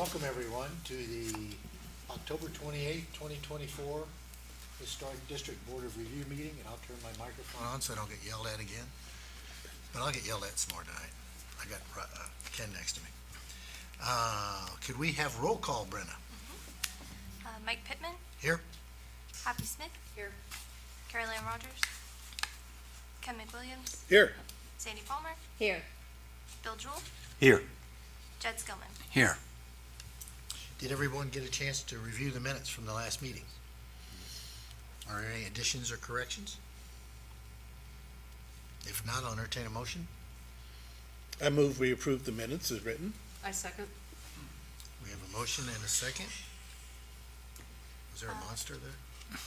Welcome everyone to the October 28th, 2024 Historic District Board of Review meeting, and I'll turn my microphone on so I don't get yelled at again. But I'll get yelled at some more tonight. I got Ken next to me. Could we have roll call, Brenna? Mike Pittman, Here? Happy Smith, Here. Carrie Lamb Rogers, Ken McWilliams, Here. Sandy Palmer, Here. Bill Jewell, Here. Jed Skillman. Here. Did everyone get a chance to review the minutes from the last meeting? Are there any additions or corrections? If not, I'll entertain a motion. I move we approve the minutes as written. I second. We have a motion and a second. Was there a monster there?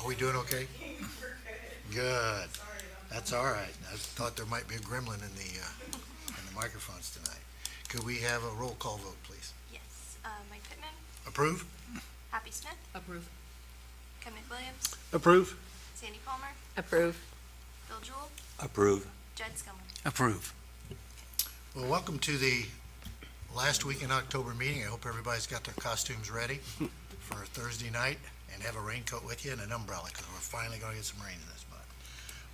Are we doing okay? Good. That's all right. I thought there might be a gremlin in the microphones tonight. Could we have a roll call vote, please? Yes. Mike Pittman, Approve? Happy Smith, Approve. Ken McWilliams, Approve. Sandy Palmer, Approve. Bill Jewell, Approve. Jed Skillman. Approve. Well, welcome to the last week in October meeting. I hope everybody's got their costumes ready for Thursday night and have a raincoat with you and an umbrella, because we're finally going to get some rain in this month.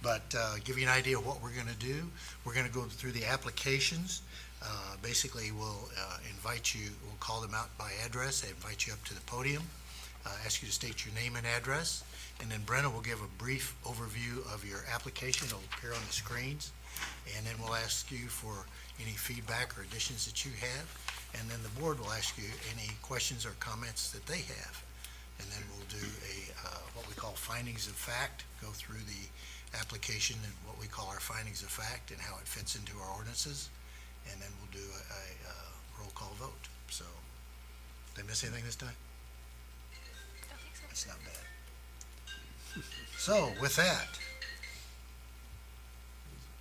But give you an idea of what we're going to do. We're going to go through the applications. Basically, we'll invite you, we'll call them out by address, invite you up to the podium, ask you to state your name and address, and then Brenna will give a brief overview of your application. It'll appear on the screens, and then we'll ask you for any feedback or additions that you have, and then the board will ask you any questions or comments that they have. And then we'll do what we call findings of fact, go through the application and what we call our findings of fact and how it fits into our ordinances. And then we'll do a roll call vote. So, did I miss anything this time? Don't think so. That's not bad. So, with that,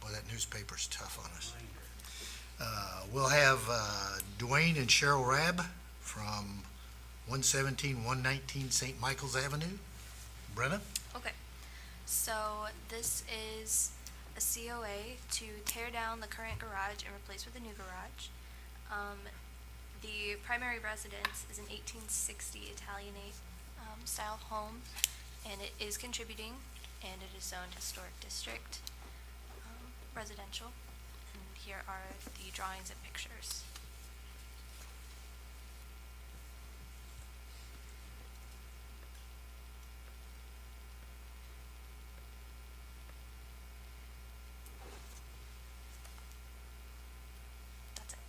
boy, that newspaper's tough on us. We'll have Dwayne and Cheryl Rabb from 117, 119 St. Michael's Avenue. Brenna? Okay. So this is a COA to tear down the current garage and replace with a new garage. The primary residence is an 1860 Italianate style home, and it is contributing, and it is zoned historic district residential. And here are the drawings and pictures. That's it.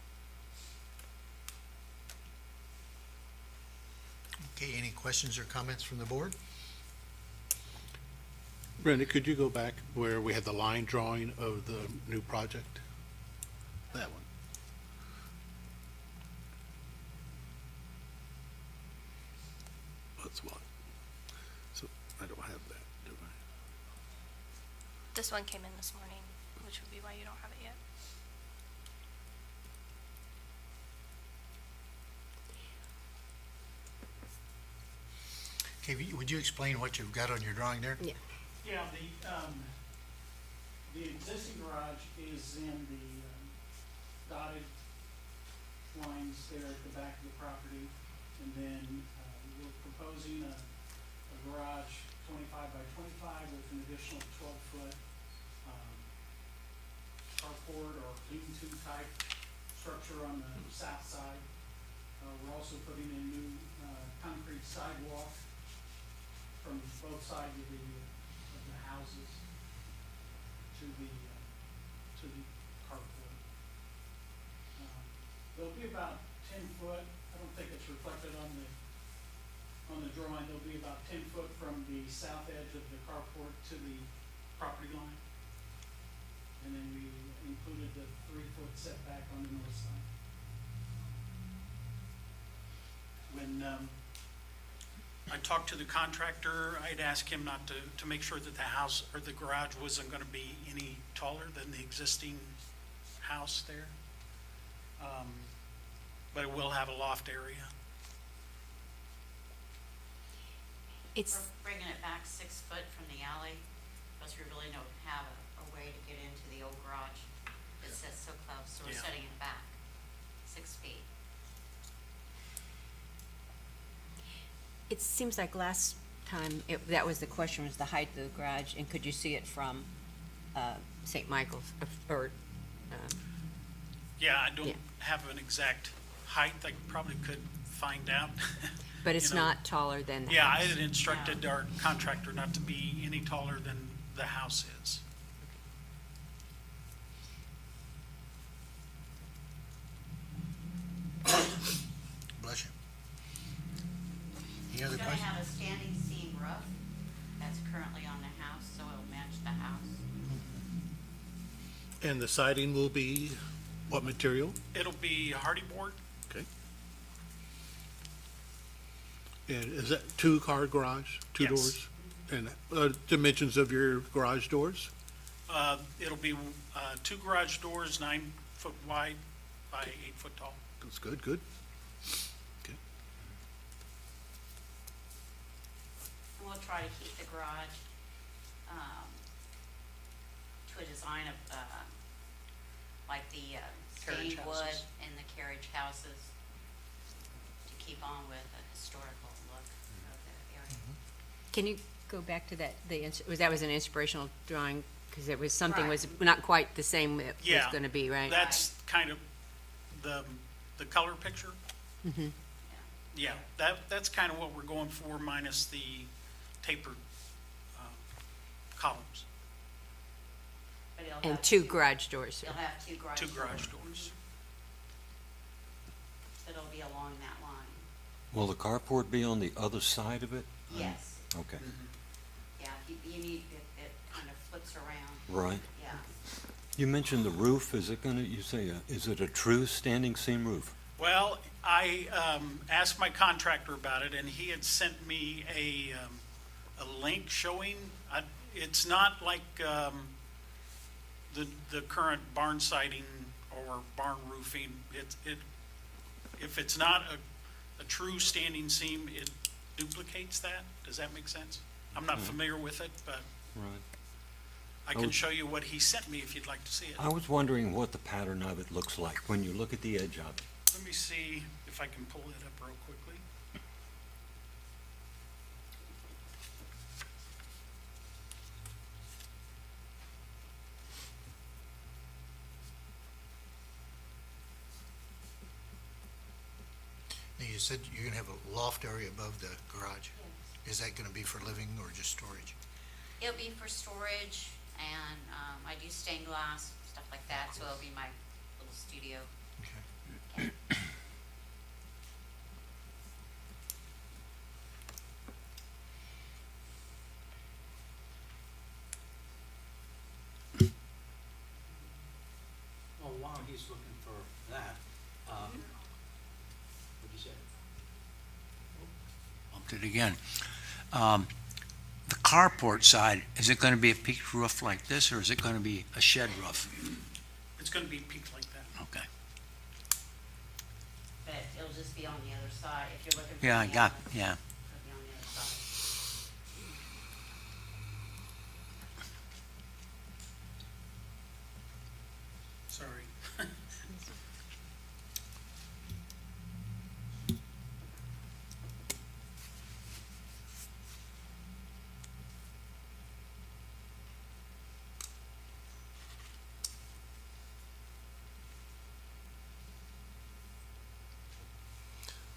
Okay, any questions or comments from the board? Brenda, could you go back where we had the line drawing of the new project? That one. That's what. So I don't have that, do I? This one came in this morning, which would be why you don't have it yet. Okay, would you explain what you've got on your drawing there? Yeah. Yeah, the existing garage is in the dotted lines there at the back of the property. And then, we're proposing a garage 25 by 25 with an additional 12-foot, carport or lean-to type structure on the south side. We're also putting in new, concrete sidewalk from both sides of the houses to the carport. There'll be about 10 foot, I don't think it's reflected on the drawing, there'll be about 10 foot from the south edge of the carport to the property line. And then we included the 3-foot setback on the north side. When, I talked to the contractor, I'd asked him not to make sure that the house or the garage wasn't gonna be any taller than the existing house there. But it will have a loft area. It's We're bringing it back 6 foot from the alley, because we really don't have a way to get into the old garage. It sits so close, so we're Yeah. setting it back. 6 feet. It seems like last time, that was the question, was the height of the garage, and could you see it from St. Michael's, or, Yeah, I Yeah. don't have an exact height. I probably could find out. but it's You know. not taller than the Yeah, I house? had instructed our contractor not to be any taller than the house is. Bless you. Any other It's gonna questions? have a standing seam roof that's currently on the house, so it'll match the house. And the siding will be what material? It'll be hardy board. Okay. And is that two-car garage, two Yes. doors? And dimensions of your garage doors? It'll be 2 garage doors, 9 foot wide by 8 foot tall. That's good, good. Okay. And we'll try to keep the garage, to a design of, like the Carriage stained wood houses. and the carriage houses, to keep on with a historical look of the area. Can you go back to that, that was an inspirational drawing, because it was, something Right. was not quite the same it was Yeah, gonna be, right? That's kind of the color picture. Mm-hmm. Yeah, that's kind of what we're going for, minus the tapered columns, But it'll And have two garage doors. It'll have 2 garage 2 doors. garage doors. It'll be along that line. Will the carport be on the other side of it? Yes, Okay, yeah, you need, it kind of flips around, right. yeah. You mentioned the roof. Is it gonna, you say, is it a true standing seam roof? Well, I asked my contractor about it, and he had sent me a link showing, it's not like the current barn siding or barn roofing. If it's not a true standing seam, it duplicates that. Does that make sense? I'm not familiar with it, but Right. I can show you what he sent me if you'd like to see it. I was wondering what the pattern of it looks like when you look at the edge of it. Let me see if I can pull it up real quickly. Now, you said you're gonna have a loft area above the garage. Is that gonna be for living or just storage? It'll be for storage, and I do stained glass, stuff like that, so it'll be my little studio. Okay. Well, while he's looking for that, what'd you say? Bumped it again. The carport side, is it gonna be a peaked roof like this, or is it gonna be a shed roof? It's going to be peaked like that. Okay. But it'll just be on the other side, if you're looking for. Yeah, I the got, outlet, yeah. It'll be on the other side. Sorry.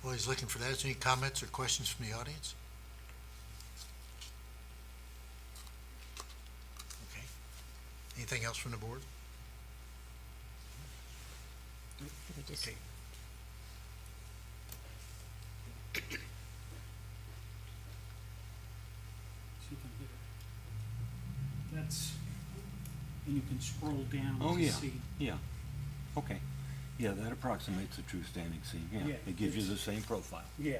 While he's looking for that, is there any comments or questions from the audience? Okay. Anything else from the board? We just- Okay. See if I can get it. That's, and you can scroll down Oh, to yeah. see. Yeah, okay. Yeah, that approximates a true standing seam, yeah. Yeah, It gives you it's- the same profile. Yeah.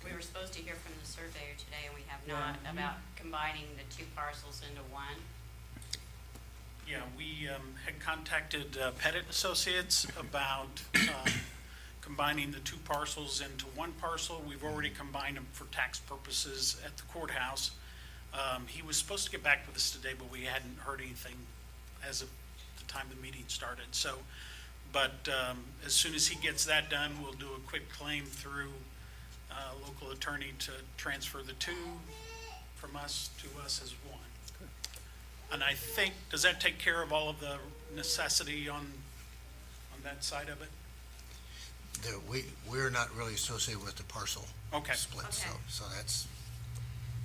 We were supposed to hear from the surveyor today, and we have Yeah. not, about combining the 2 parcels into one. Yeah, we had contacted Pettit Associates about combining the 2 parcels into 1 parcel. We've already combined them for tax purposes at the courthouse. He was supposed to get back with us today, but we hadn't heard anything as of the time the meeting started. So But as soon as he gets that done, we'll do a quick claim through local attorney to transfer the two from us to us as one. And I think, does that take care of all of the necessity on that side of it? We're not really associated with the parcel Okay. split, so, Okay. so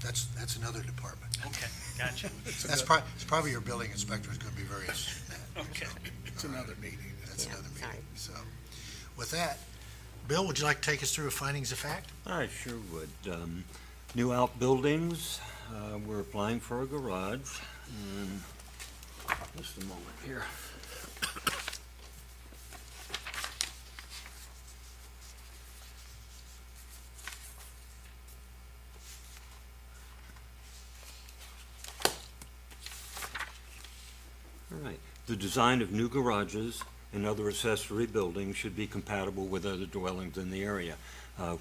that's another department. Okay, gotcha. It's probably your building inspector is gonna be very interested in that. Okay. so. It's another meeting. That's Yeah, another sorry. meeting, so. With that, Bill, would you like to take us through findings of fact? I sure would. New outbuildings, we're applying for a garage. And just a moment here. All right. The design of new garages and other accessory buildings should be compatible with other dwellings in the area.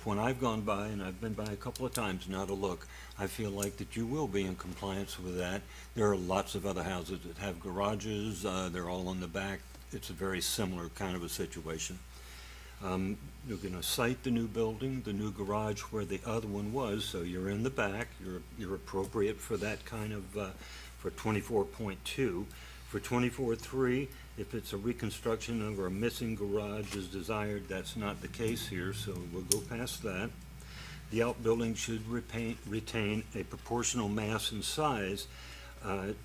When I've gone by, and I've been by a couple of times now to look, I feel like that you will be in compliance with that. There are lots of other houses that have garages, they're all in the back. It's a very similar kind of a situation. You're gonna site the new building, the new garage where the other one was, so you're in the back, you're appropriate for that kind of, for 24.2. For 24.3, if it's a reconstruction or a missing garage is desired, that's not the case here, so we'll go past that. The outbuilding should retain a proportional mass and size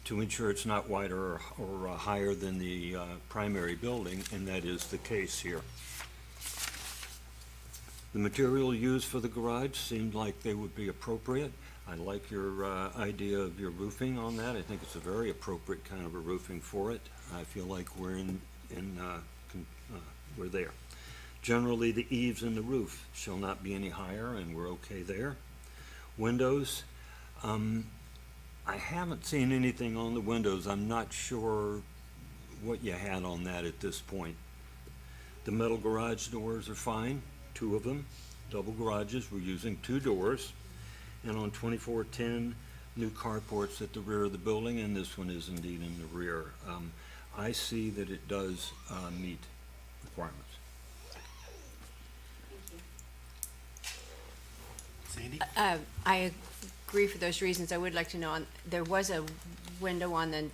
to ensure it's not wider or higher than the primary building, and that is the case here. The material used for the garage seemed like they would be appropriate. I like your idea of your roofing on that. I think it's a very appropriate kind of a roofing for it. I feel like we're we're there. Generally, the eaves and the roof shall not be any higher, and we're okay there. Windows, I haven't seen anything on the windows. I'm not sure what you had on that at this point. The metal garage doors are fine, 2 of them. Double garages, we're using 2 doors. And on 2410, new carports at the rear of the building, and this one is indeed in the rear. I see that it does meet requirements. Thank you. Sandy? I agree for those reasons. I would like to know, there was a window on the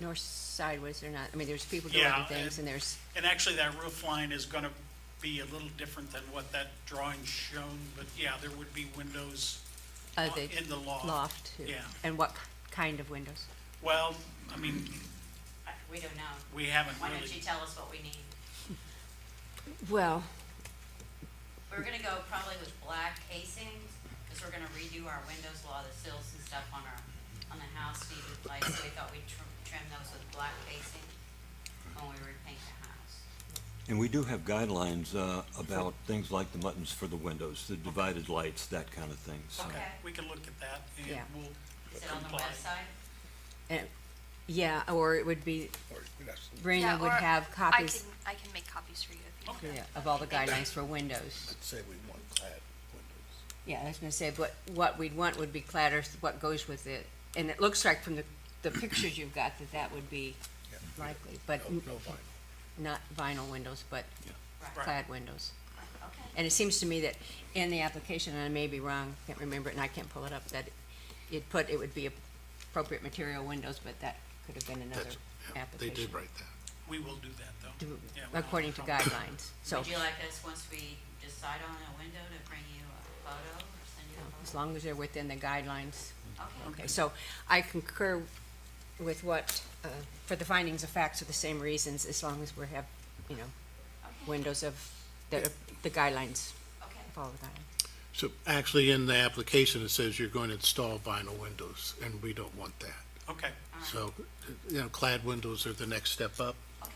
north side, was there not? I mean, there's people doing Yeah, things, and there's, And actually, that roof line is gonna be a little different than what that drawing's shown, but yeah, there would be windows the in the loft. loft, too. Yeah. And what kind of windows? Well, I mean, We don't know. we haven't Why don't really, you tell us what we need? Well, We're gonna go probably with black casings, because we're gonna redo our windows, a lot of the sills and stuff on the house need replaced, so we thought we'd trim those with black casing when we repaint the house. And we do have guidelines about things like the buttons for the windows, the divided lights, that kind of thing, so. Okay, we can look at that and Yeah. we'll is it on the comply. website? yeah, or it would be, Yeah, Brina would or have copies I can make copies for you if you. yeah, of all the guidelines for windows. Say we want clad windows. Yeah, I was gonna say, what we'd want would be cladders, what goes with it. And it looks like from the pictures you've got that would be likely, but No vinyl. not vinyl windows, but Right, clad windows. okay. And it seems to me that in the application, and I may be wrong, can't remember it, and I can't pull it up, that it would be appropriate material windows, but that could have been another That's, yeah, they application. did write that. We will do that, though. Yeah, we're not According to comfortable. guidelines, so, Would you like us, once we decide on a window, to bring you a photo or send you a as photo? long as they're within the guidelines. Okay. Okay, so I concur with what, for the findings of facts are the same reasons, as long as we have, Okay. windows of, the guidelines, Okay. follow the guidelines. So actually, in the application, it says you're going to install vinyl windows, and we don't want that. Okay, All right. So, clad windows are the next step up Okay.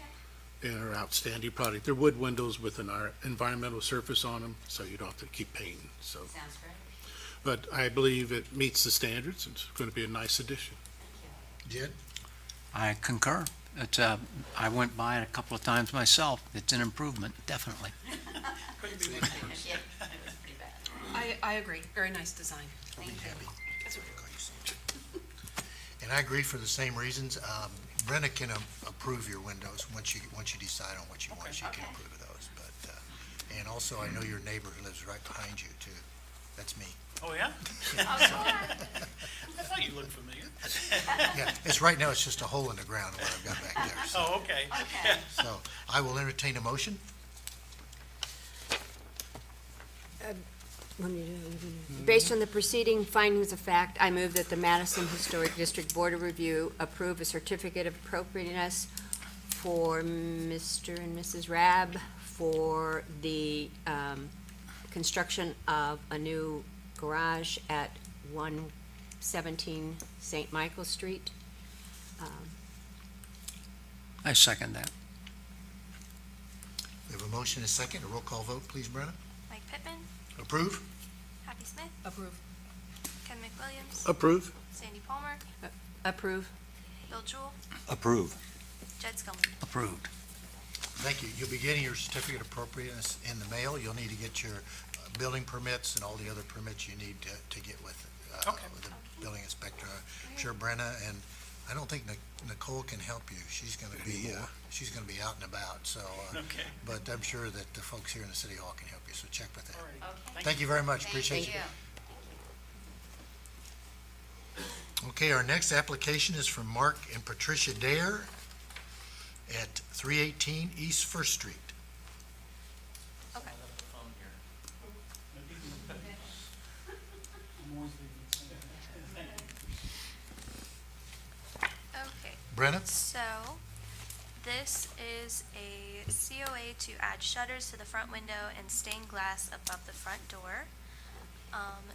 and are outstanding product. They're wood windows with an environmental surface on them, so you don't have to keep painting, so. Sounds great. But I believe it meets the standards, and it's going to be a nice addition. Thank you. Jed? I concur. It's, I went by it a couple of times myself. It's an improvement, definitely. couldn't be much worse. Yeah, it was pretty bad. I agree. Very nice design. Thank you. And I agree for the same reasons. Brenna can approve your windows once you decide on what you want, she can Okay. approve those, but, and also I know your neighbor who lives right behind you too. That's me. Oh, yeah? Oh, sure. I thought you looked familiar. Yeah, it's right now, it's just a hole in the ground what I've got back there. So, Oh, okay. Okay. so I will entertain a motion. Based on the preceding findings of fact, I move that the Madison Historic District Board of Review approve a certificate of appropriateness for Mr. and Mrs. Rab for the construction of a new garage at 117 St. Michael Street. I second that. We have a motion and a second, a roll call vote, please, Brenna. Mike Pittman, Approve? Happy Smith, Approve. Ken McWilliams, Approve? Sandy Palmer, Approve. Bill Jewell, Approve. Jed Scully. Approved. Thank you. You'll be getting your certificate of appropriateness in the mail. You'll need to get your building permits and all the other permits you need to get with Okay. with the building inspector. I'm sure Brenna, and I don't think Nicole can help you. She's gonna be out and about, so, Okay. but I'm sure that the folks here in the city hall can help you, so check with them. All right. Okay. Thank you very much. Appreciate Thank you. you. Okay, our next application is from Mark and Patricia Dare at 318 East First Street. Okay. I'm always leaving. Thank you. Okay. Brenna? So, this is a COA to add shutters to the front window and stained glass above the front door.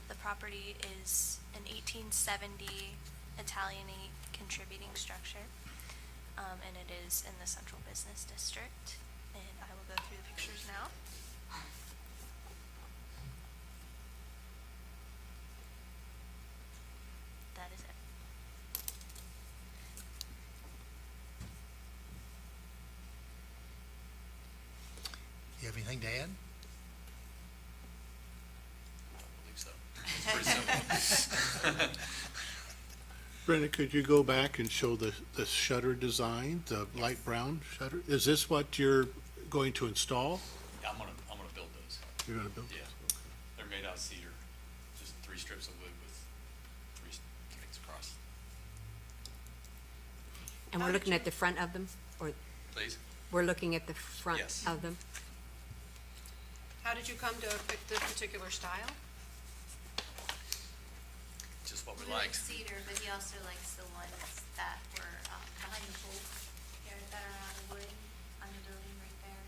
The property is an 1870 Italianate contributing structure, and it is in the Central Business District. And I will go through the pictures now. That is it. You have anything to add? Brenda, could you go back and show the shutter design, the light brown shutter? Is this what you're going to install? Yeah, I'm gonna build those. You're gonna build? Yeah. They're made out of cedar, just 3 strips of wood with 3 stakes across. And we're looking at the front of them, or Please? we're looking at the front Yes. of them? How did you come to pick the particular style? Just what we We like liked. cedar, but he also likes the ones that were behind the pool, here that are out of wood on the building right there.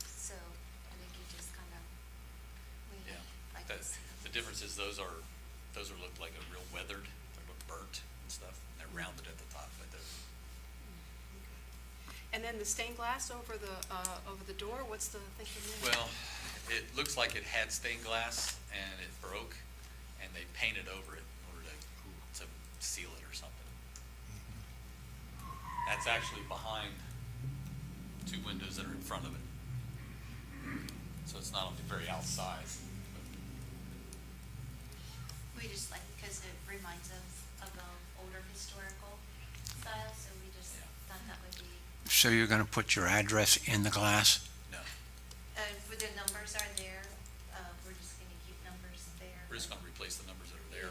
So I think he just kind of, we Yeah. like That, to see. the difference is those are looked like a real weathered, they look burnt and stuff, and they're rounded at the top, but they're, And then the stained glass over the door, what's the thinking there? well, it looks like it had stained glass and it broke, and they painted over it in order to seal it or something. That's actually behind 2 windows that are in front of it. So it's not on the very outside. We just like, because it reminds us of an older historical style, so we just Yeah. thought that would be, So you're gonna put your address in the glass? No, where the numbers are there, we're just gonna keep numbers there. we're just gonna replace the numbers that are there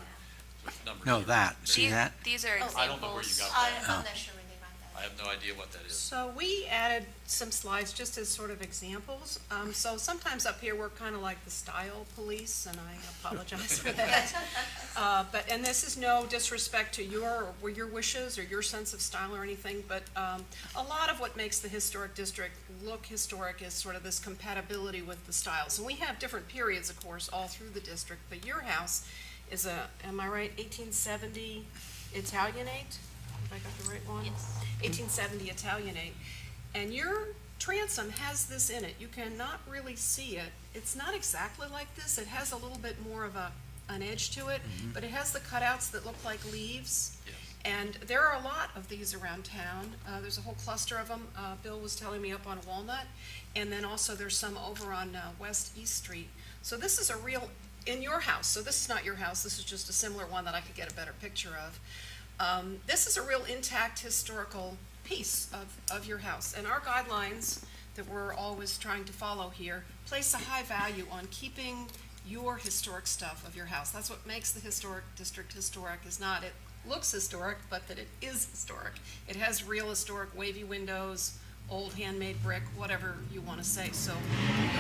with numbers. No, here. that, see that? These are examples. I don't know where you got that. I'm not sure where they got that. I have no idea what that is. So we added some slides just as sort of examples. So sometimes up here, we're kind of like the style police, and I apologize for that. And this is no disrespect to your wishes or your sense of style or anything, but a lot of what makes the historic district look historic is sort of this compatibility with the styles. And we have different periods, of course, all through the district, but your house is am I right, 1870 Italianate? Have I got the right one? Yes. 1870 Italianate. And your transom has this in it. You cannot really see it. It's not exactly like this. It has a little bit more of an edge to it, but it has the cutouts that look like leaves. Yes. And there are a lot of these around town. There's a whole cluster of them. Bill was telling me up on Walnut. And then also there's some over on West East Street. So this is a real, in your house. So this is not your house. This is just a similar one that I could get a better picture of. This is a real intact historical piece of your house. And our guidelines that we're always trying to follow here place a high value on keeping your historic stuff of your house. That's what makes the historic district historic, is not it looks historic, but that it is historic. It has real historic wavy windows, old handmade brick, whatever you want to say. So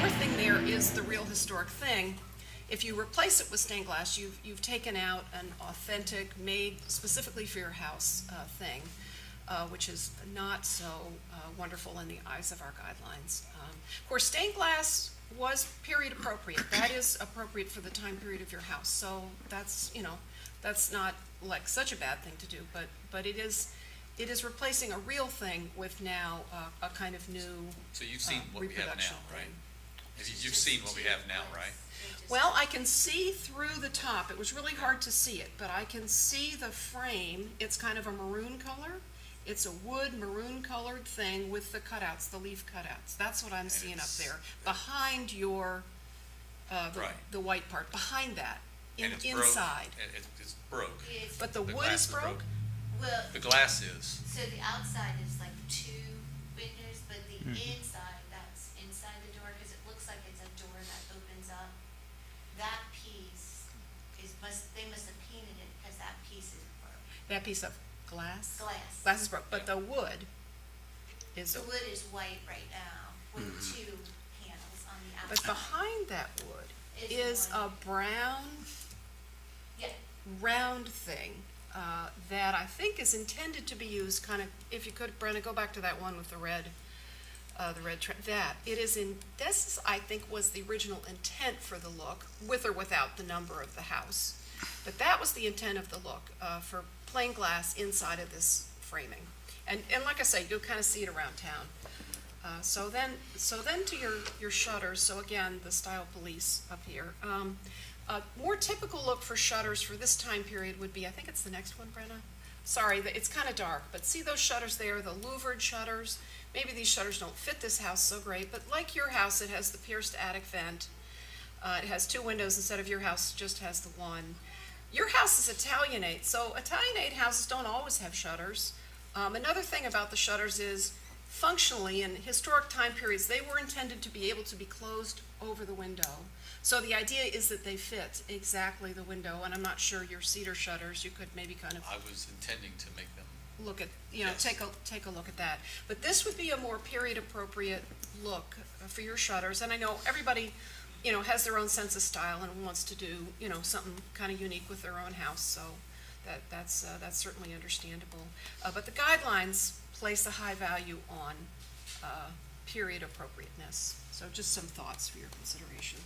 your thing there is the real historic thing. If you replace it with stained glass, you've taken out an authentic, made specifically for your house thing, which is not so wonderful in the eyes of our guidelines. Of course, stained glass was period appropriate. That is appropriate for the time period of your house. So that's, that's not like such a bad thing to do, but it is replacing a real thing with now a kind of new So you've seen what we have reproduction now, right? thing. You've seen what we have now, right? Well, I can see through the top. It was really hard to see it, but I can see the frame. It's kind of a maroon color. It's a wood maroon colored thing with the cutouts, the leaf cutouts. That's what I'm seeing up there. Behind your, Right. the white part, behind that, And it's inside. broke. It's broke. It's, But the wood glass is broke? well, The glass is. so the outside is like two windows, but the Mm-hmm. inside, that's inside the door, because it looks like it's a door that opens up. That piece they must have painted it, because that piece is broke. That piece of glass? Glass. Glass is broke, but the wood is, The wood is white right now, with Mm-hmm. two panels on the but outside. behind that wood Is is a one. brown Yeah, round thing that I think is intended to be used kind of, if you could, Brenda, go back to that one with the red, that, it is in, this is, I think, was the original intent for the look, with or without the number of the house. But that was the intent of the look, for plain glass inside of this framing. And like I say, you'll kind of see it around town. So then to your shutters, so again, the style police up here. A more typical look for shutters for this time period would be, I think it's the next one, Brenna? Sorry, it's kind of dark, but see those shutters there, the louvered shutters? Maybe these shutters don't fit this house so great, but like your house, it has the pierced attic vent. It has two windows instead of your house just has the one. Your house is Italianate, so Italianate houses don't always have shutters. Another thing about the shutters is, functionally, in historic time periods, they were intended to be able to be closed over the window. So the idea is that they fit exactly the window, and I'm not sure your cedar shutters, you could maybe kind of I was intending to make them. look at, Yes. take a look at that. But this would be a more period-appropriate look for your shutters, and I know everybody, has their own sense of style and wants to do, something kind of unique with their own house, so that's certainly understandable. But the guidelines place a high value on period appropriateness, so just some thoughts for your consideration.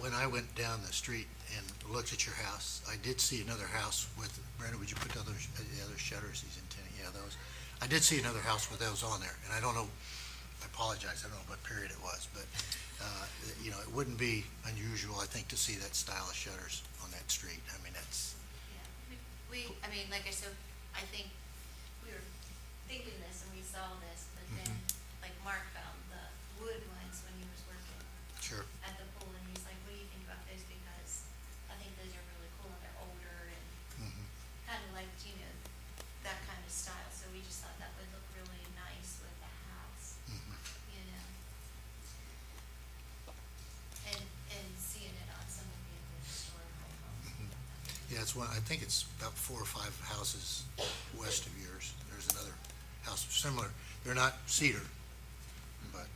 When I went down the street and looked at your house, I did see another house with, Brenda, would you put the other shutters he's intending, yeah, those. I did see another house with those on there, and I don't know, I apologize, I don't know what period it was, but, it wouldn't be unusual, I think, to see that style of shutters on that street. I mean, that's, yeah. Like I said, I think we were thinking this and we saw this, but then, like Mark found the wood ones when he was working sure. at the pool, and he's like, what do you think about those? Because I think those are really cool, and they're older, and kind of like, that kind of style, so we just thought that would look really nice with the house, And seeing it on some of the other historical homes. Yeah, it's one, I think it's about 4 or 5 houses west of yours. There's another house similar. They're not cedar, but,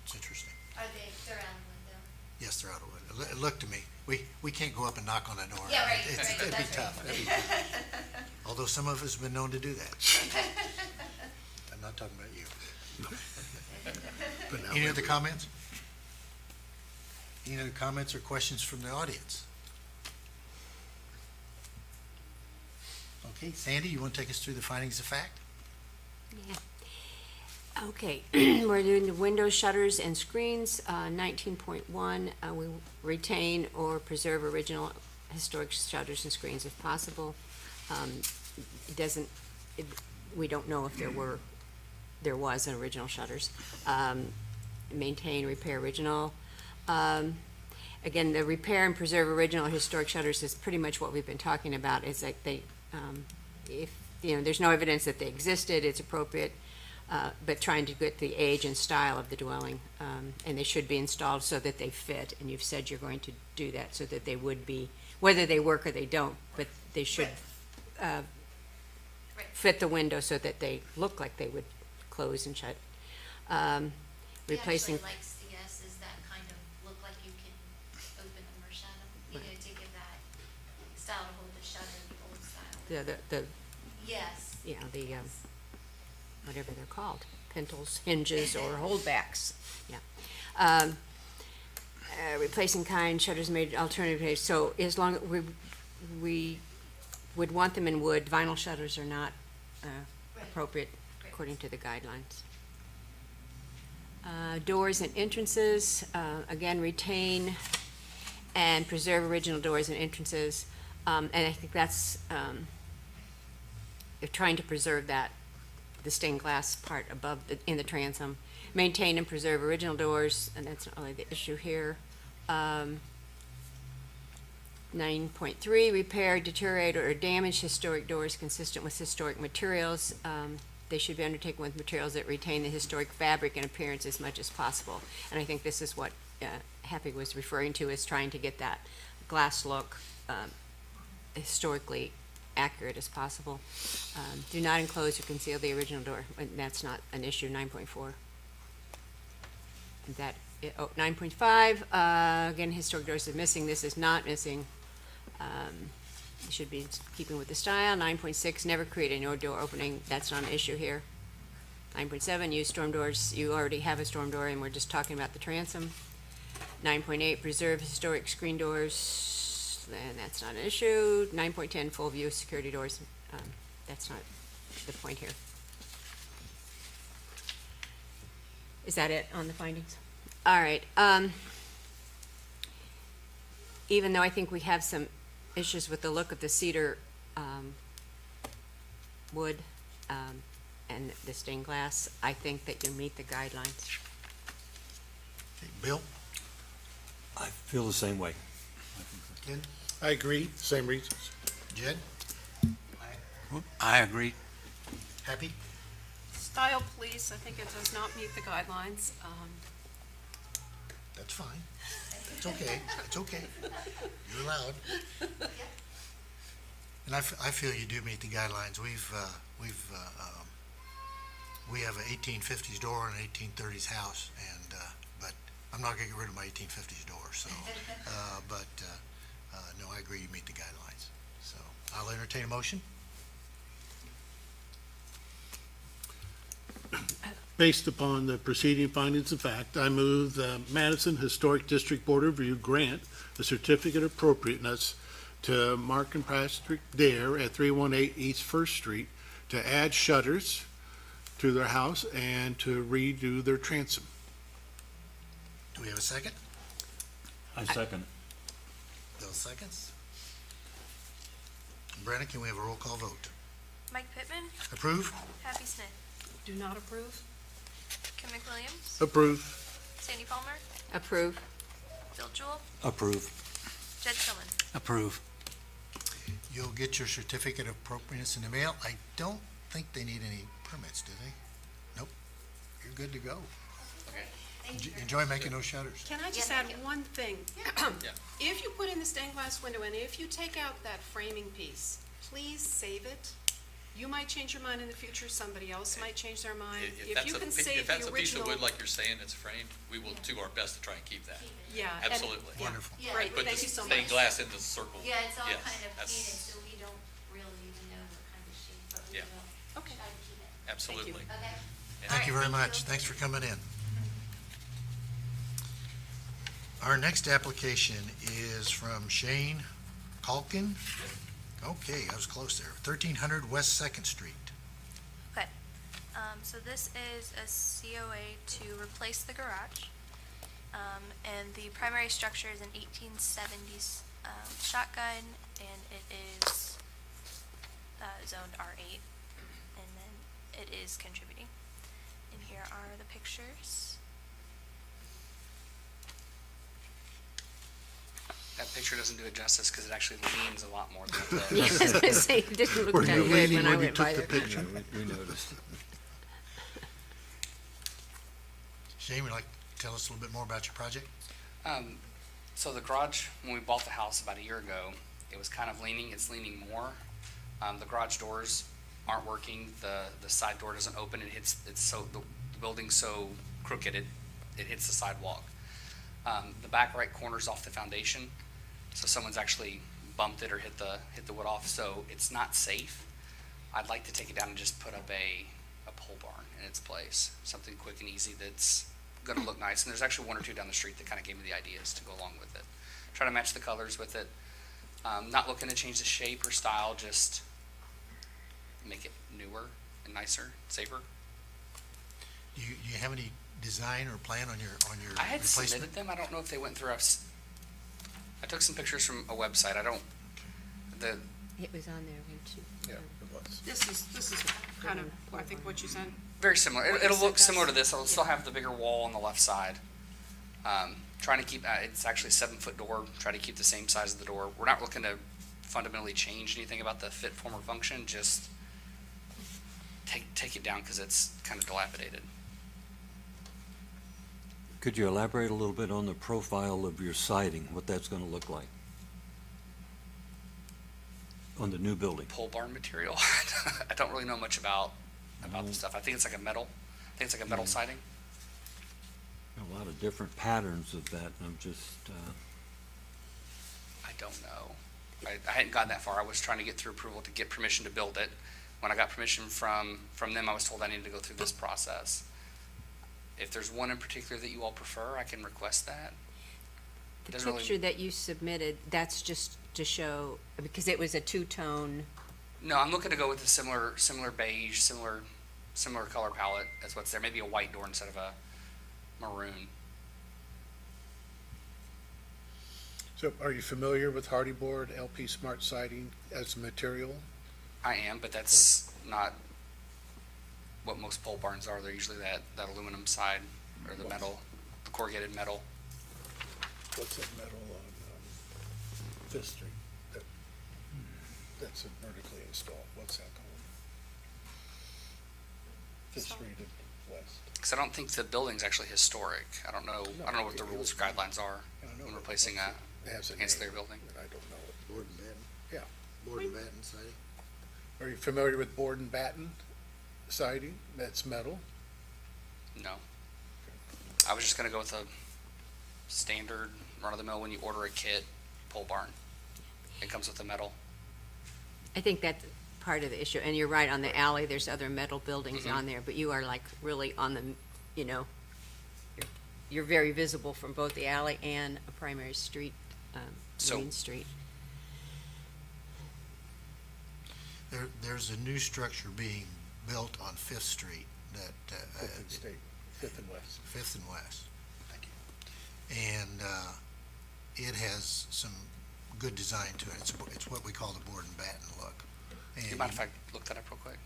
it's interesting. They're out of window? Yes, they're out of window. Look to me. We can't go up and knock on the door. Yeah, right, It'd be that's tough. right. It'd be tough. Although some of us have been known to do that. I'm not talking about you. but now Any other comments? Any other comments or questions from the audience? Okay, Sandy, you want to take us through the findings of fact? Yeah. Okay, we're doing the window shutters and screens, 19.1, we retain or preserve original historic shutters and screens if possible. We don't know if there was an original shutters. Maintain, repair original. Again, the repair and preserve original historic shutters is pretty much what we've been talking about, is like if, there's no evidence that they existed, it's appropriate, but trying to get the age and style of the dwelling, and they should be installed so that they fit, and you've said you're going to do that so that they would be, whether they work or they don't, but they should fit the window so that they look like they would close and shut. Replacing, He actually likes the S's that kind of look like you can open them or shut them, to give that style to hold the shutter, the old style. the Yes. whatever they're called, pintles, hinges, or holdbacks, replacing kind, shutters made alternative, so as long, we would want them in wood, vinyl shutters are not appropriate according to the guidelines. Doors and entrances, again, retain and preserve original doors and entrances, and I think that's, they're trying to preserve that, the stained glass part above, in the transom. Maintain and preserve original doors, and that's not really the issue here. 9.3, repair, deteriorate, or damage historic doors consistent with historic materials. They should be undertaken with materials that retain the historic fabric and appearance as much as possible. And I think this is what Happy was referring to, is trying to get that glass look historically accurate as possible. Do not enclose or conceal the original door, and that's not an issue, 9.4. That, 9.5, again, historic doors are missing, this is not missing. It should be in keeping with the style. 9.6, never create a no door opening, that's not an issue here. 9.7, use storm doors, you already have a storm door, and we're just talking about the transom. 9.8, preserve historic screen doors, and that's not an issue. 9.10, full view security doors, that's not the point here. Is that it on the findings? All right, even though I think we have some issues with the look of the cedar, wood, and the stained glass, I think that you meet the guidelines. Okay, Bill? I feel the same way. Ken? I agree, same reasons. Jed? I agree. Happy? Style police, I think it does not meet the guidelines. That's fine. It's okay. It's okay. You're allowed. And I feel you do meet the guidelines. We have an 1850s door and an 1830s house, and, but I'm not gonna get rid of my 1850s door, so, no, I agree, you meet the guidelines. So, I'll entertain a motion. Based upon the preceding findings of fact, I move the Madison Historic District Board of Review grant a certificate of appropriateness to Mark and Patrick Dare at 318 East First Street to add shutters to their house and to redo their transom. Do we have a second? I second. Bill seconds. Brenna, can we have a roll call vote? Mike Pittman, Approve? Happy Smith, Do not approve? Kim McWilliams, Approve. Sandy Palmer, Approve. Bill Jewell, Approve. Jed Tillman. Approve. You'll get your certificate of appropriateness in the mail. I don't think they need any permits, do they? Nope. You're good to go. Enjoy making those shutters. Can I just Yeah, add thank you. one thing? Yeah. If you put in the stained glass window, and if you take out that framing piece, please save it. You might change your mind in the future, somebody else might change their mind. If you can save If that's the a piece of original. wood like you're saying, it's framed, we will do our best to try and keep that. Yeah. and- Absolutely. yeah. Wonderful. Yeah. Great, Put thank the you so much. stained glass in the circle. Yeah, it's all Yes, kind of that's- painted, so we don't really even know what kind of shape, but we Yeah. will Okay. try to keep it. Absolutely. Okay? Thank you All very right, much. thank you. Thanks for coming in. Our next application is from Shane Calkin. Okay, I was close there. 1300 West Second Street. Okay, so this is a COA to replace the garage. And the primary structure is an 1870s shotgun, and it is zoned R8, and then it is contributing. And here are the pictures. That picture doesn't do it justice because it actually leans a lot more than it Yeah, I does. was gonna say, it didn't look Were that you good leaning when I when you went by took the there. picture? We noticed. Shane, would you like to tell us a little bit more about your project? So the garage, when we bought the house about a year ago, it was kind of leaning, it's leaning more. The garage doors aren't working, the side door doesn't open, the building's so crooked, it hits the sidewalk. The back right corner's off the foundation, so someone's actually bumped it or hit the wood off, so it's not safe. I'd like to take it down and just put up a pole barn in its place, something quick and easy that's gonna look nice, and there's actually one or two down the street that kinda gave me the ideas to go along with it. Try to match the colors with it, not looking to change the shape or style, just make it newer and nicer, safer. Do you have any design or plan on your I had replacement? submitted them, I don't know if they went through us. I took some pictures from a website, It was on there, wasn't it? Yeah, it was. This is kind of, I think, what you sent. very similar. What you It'll said look similar to does- this. It'll still have the bigger wall on the left side. Trying to keep, it's actually a 7-foot door. Try to keep the same size of the door. We're not looking to fundamentally change anything about the fit, form, or function. Just take it down because it's kind of dilapidated. Could you elaborate a little bit on the profile of your siding, what that's gonna look like? On the new building? Pole barn material. I don't really know much about the stuff. I think it's like a metal. I think it's like a metal siding. A lot of different patterns of that, and I'm just, I don't know. I hadn't gotten that far. I was trying to get through approval to get permission to build it. When I got permission from them, I was told I needed to go through this process. If there's one in particular that you all prefer, I can request that. The Doesn't really- picture that you submitted, that's just to show, because it was a two-tone, No, I'm looking to go with a similar beige, similar color palette as what's there. Maybe a white door instead of a maroon. So are you familiar with Hardy Board LP Smart Siding as a material? I am, but that's not what most pole barns are. They're usually that aluminum side or the metal, the corrugated metal. What's that metal on Fifth Street? That's a vertically installed, what's that called? Fifth Street and West. Because I don't think the building's actually historic. I don't know what the rules or guidelines are when replacing a It has a ancillary name, building. but I don't know it. Board and batten? Yeah. Board and batten siding? Are you familiar with board and batten siding? That's metal. No. I was just gonna go with a standard run-of-the-mill when you order a kit pole barn. It comes with the metal. I think that's part of the issue, and you're right, on the alley, there's other metal buildings Mhm. on there, but you are like really on the, you're very visible from both the alley and a primary street, So- Main Street. There's a new structure being built on Fifth Street that, Fifth and State, Fifth and West. Fifth and West. Thank you. And, it has some good design to it. It's what we call the board and batten look. Do you And mind if I look that up real quick?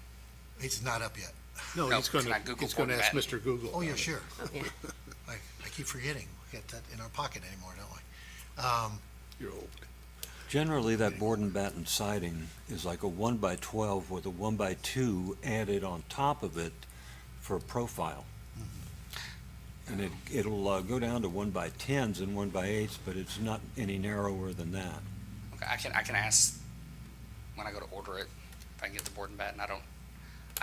it's not up yet. No, No, he's can gonna, I Google he's gonna board ask and Mr. Google. Oh, yeah, about it. sure. Oh, yeah. I keep forgetting. We got that in our pocket anymore, don't we? You're old. generally that board and batten siding is like a 1x12 with a 1x2 added on top of it for a profile. And it'll go down to 1x10s and 1x8s, but it's not any narrower than that. Okay, I can ask when I go to order it if I can get the board and batten. I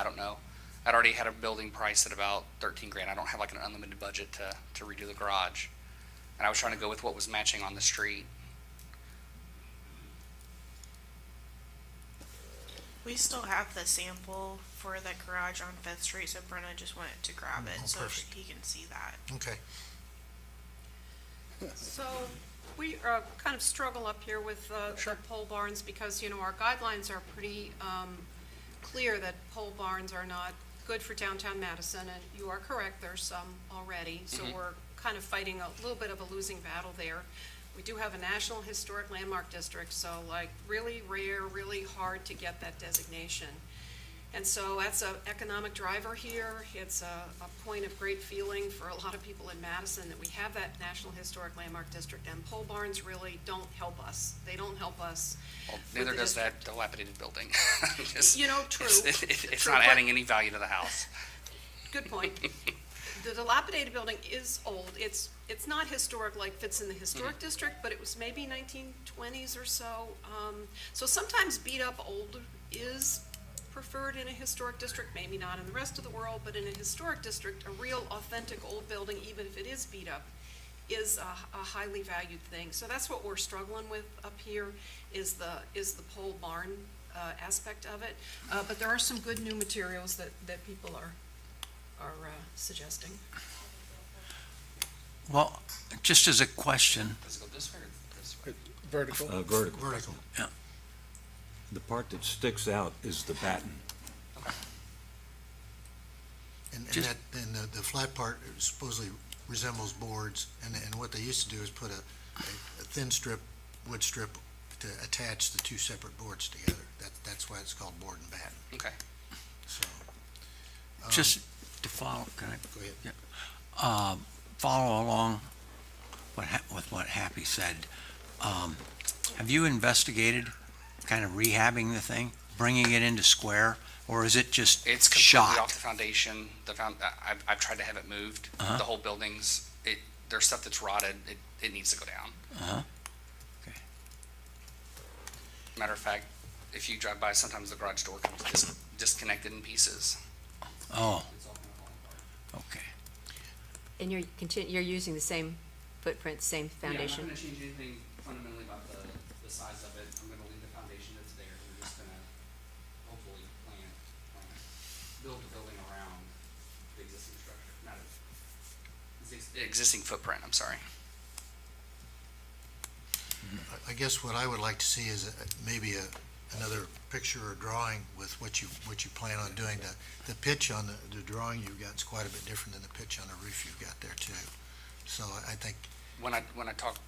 don't know. I'd already had a building price at about 13 grand. I don't have like an unlimited budget to redo the garage. And I was trying to go with what was matching on the street. We still have the sample for the garage on Fifth Street, so Brenna just went to grab it, Oh, so perfect. he can see that. Okay. So we kind of struggle up here with the pole barns because, our guidelines are pretty clear that pole barns are not good for downtown Madison, and you are correct, there's some already. So we're kind of fighting a little bit of a losing battle there. We do have a National Historic Landmark District, so like really rare, really hard to get that designation. And so that's an economic driver here. It's a point of great feeling for a lot of people in Madison that we have that National Historic Landmark District, and pole barns really don't help us. They don't help us. Well, with neither the does district. that dilapidated building. Just- You know, true. It's True, not but- adding any value to the house. Good point. The dilapidated building is old. It's not historic like fits in the historic district, but it was maybe 1920s or so. So sometimes beat up old is preferred in a historic district, maybe not in the rest of the world, but in a historic district, a real authentic old building, even if it is beat up, is a highly valued thing. So that's what we're struggling with up here, is the pole barn aspect of it. But there are some good new materials that people are suggesting. Well, just as a question, Does it go this way or this way? Vertical. Vertical. Vertical. The part that sticks out is the batten. And Just- that, and the flat part supposedly resembles boards, and what they used to do is put a thin strip, wood strip, to attach the two separate boards together. That's why it's called board and batten, Okay. so. just to follow, can I? Go ahead. Yeah. Follow along with what Happy said. Have you investigated kind of rehabbing the thing, bringing it into square, or is it just It's completely off shot? the foundation. I've tried to have it moved. Uh-huh. The whole building's, there's stuff that's rotted. It needs to go down. Uh-huh. Okay. Matter of fact, if you drive by, sometimes the garage door comes disconnected in pieces. Oh, It's all gonna fall apart. okay. And you're using the same footprint, same foundation? Yeah, I'm not gonna change anything fundamentally about the size of it. I'm gonna leave the foundation that's there. We're just gonna hopefully build the building around the existing structure, not the existing footprint, I'm sorry. I guess what I would like to see is maybe another picture or drawing with what you plan on doing. The pitch on the drawing you've got is quite a bit different than the pitch on the roof you've got there too. So I think, When I talked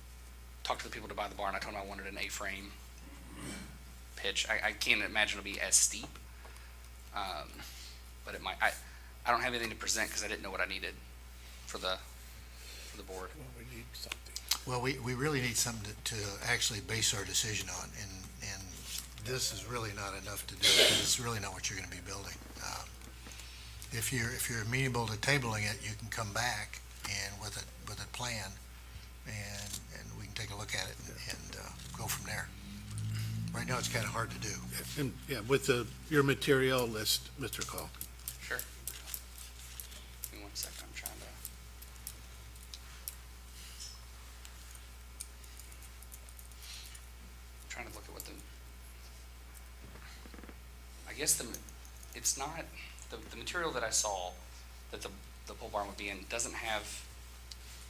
to the people to buy the barn, I told them I wanted an A-frame pitch. I can't imagine it'll be as steep. But it might, I don't have anything to present because I didn't know what I needed for the board. We need something. well, we really need something to actually base our decision on, and this is really not enough to do, because it's really not what you're gonna be building. If you're amenable to tabling it, you can come back and with a plan, and we can take a look at it and go from there. Right now, it's kinda hard to do. And, yeah, with your material list, Mr. Calkin. Sure. Give me 1 second, I'm trying to look at what I guess it's not, the material that I saw that the pole barn would be in doesn't have,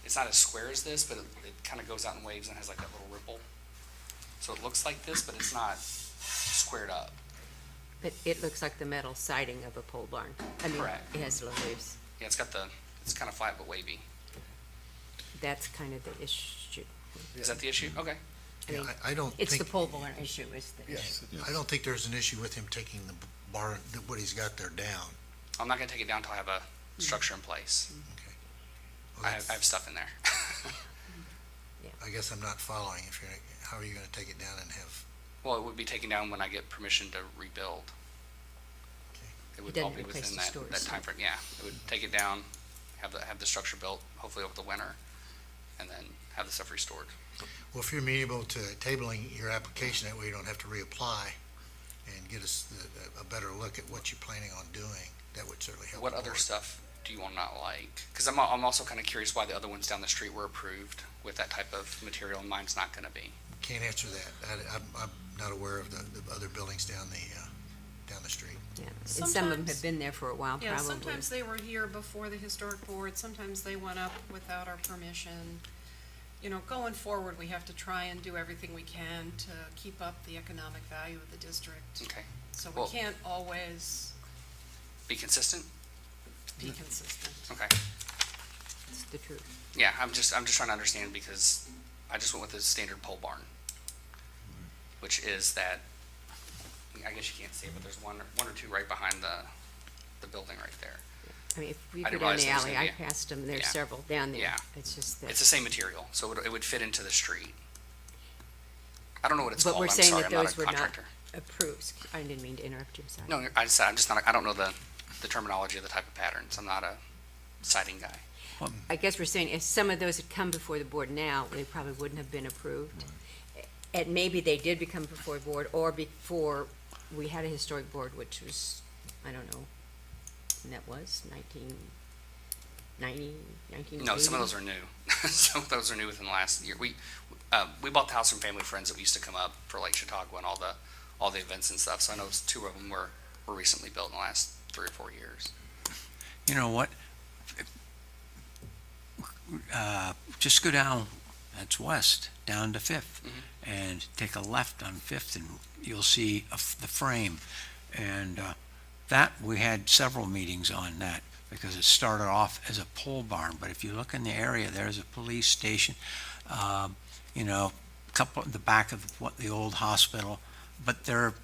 it's not as square as this, but it kind of goes out in waves and has like that little ripple. So it looks like this, but it's not squared up. But it looks like the metal siding of a pole barn. I mean, Correct. it has little roofs. Yeah, it's kind of flat but wavy. That's kind of the issue. Is that the issue? Okay. I mean, I don't it's the think, pole barn issue is the Yes. issue. I don't think there's an issue with him taking the barn, what he's got there down. I'm not gonna take it down until I have a structure in place. Okay. I Well, have stuff in there. I guess I'm not following. How are you gonna take it down and have, Well, it would be taken down when I get permission to rebuild. Okay. It would Then all be replace within the that stores. timeframe, yeah. It would take it down, have the structure built, hopefully over the winter, and then have the stuff restored. well, if you're amenable to tabling your application, that way you don't have to reapply and get us a better look at what you're planning on doing, that would certainly help. What the other board. stuff do you want not like? Because I'm also kind of curious why the other ones down the street were approved with that type of material and mine's not gonna be. Can't answer that. I'm not aware of the other buildings down the street. Yeah. And some of them Sometimes- have been there for a while, Yeah, probably. sometimes they were here before the historic board, sometimes they went up without our permission. You know, going forward, we have to try and do everything we can to keep up the economic value of the district. Okay. So we Well- can't always Be consistent? be consistent. Okay. It's the truth. Yeah, I'm just trying to understand because I just went with the standard pole barn, which is that, I guess you can't see it, but there's one or two right behind the building right there. I mean, if we I go didn't down realize the there was alley, gonna I be a- passed them, there's Yeah. several down there. Yeah. It's just It's that, the same material, so it would fit into the street. I don't know what it's but called, we're I'm saying sorry, that I'm not those a were not contractor. approved. I didn't mean to interrupt you, I'm sorry. No, I'm just not, I don't know the terminology of the type of patterns. I'm not a siding guy. I guess we're saying if some of those had come before the board now, they probably wouldn't have been approved. And maybe they did become before the board, or before we had a historic board, which was, I don't know, when that was, 1990, 1980? No, some of those are new. Some of those are new within the last year. We bought the house from family friends that used to come up for Lake Chautauqua and all the events and stuff. So I know two of them were recently built in the last 3 or 4 years. You know what? Just go down, that's west, down to Fifth, and take a left on Fifth, and you'll see the frame. And that, we had several meetings on that, because it started off as a pole barn, but if you look in the area, there's a police station, couple in the back of the old hospital, but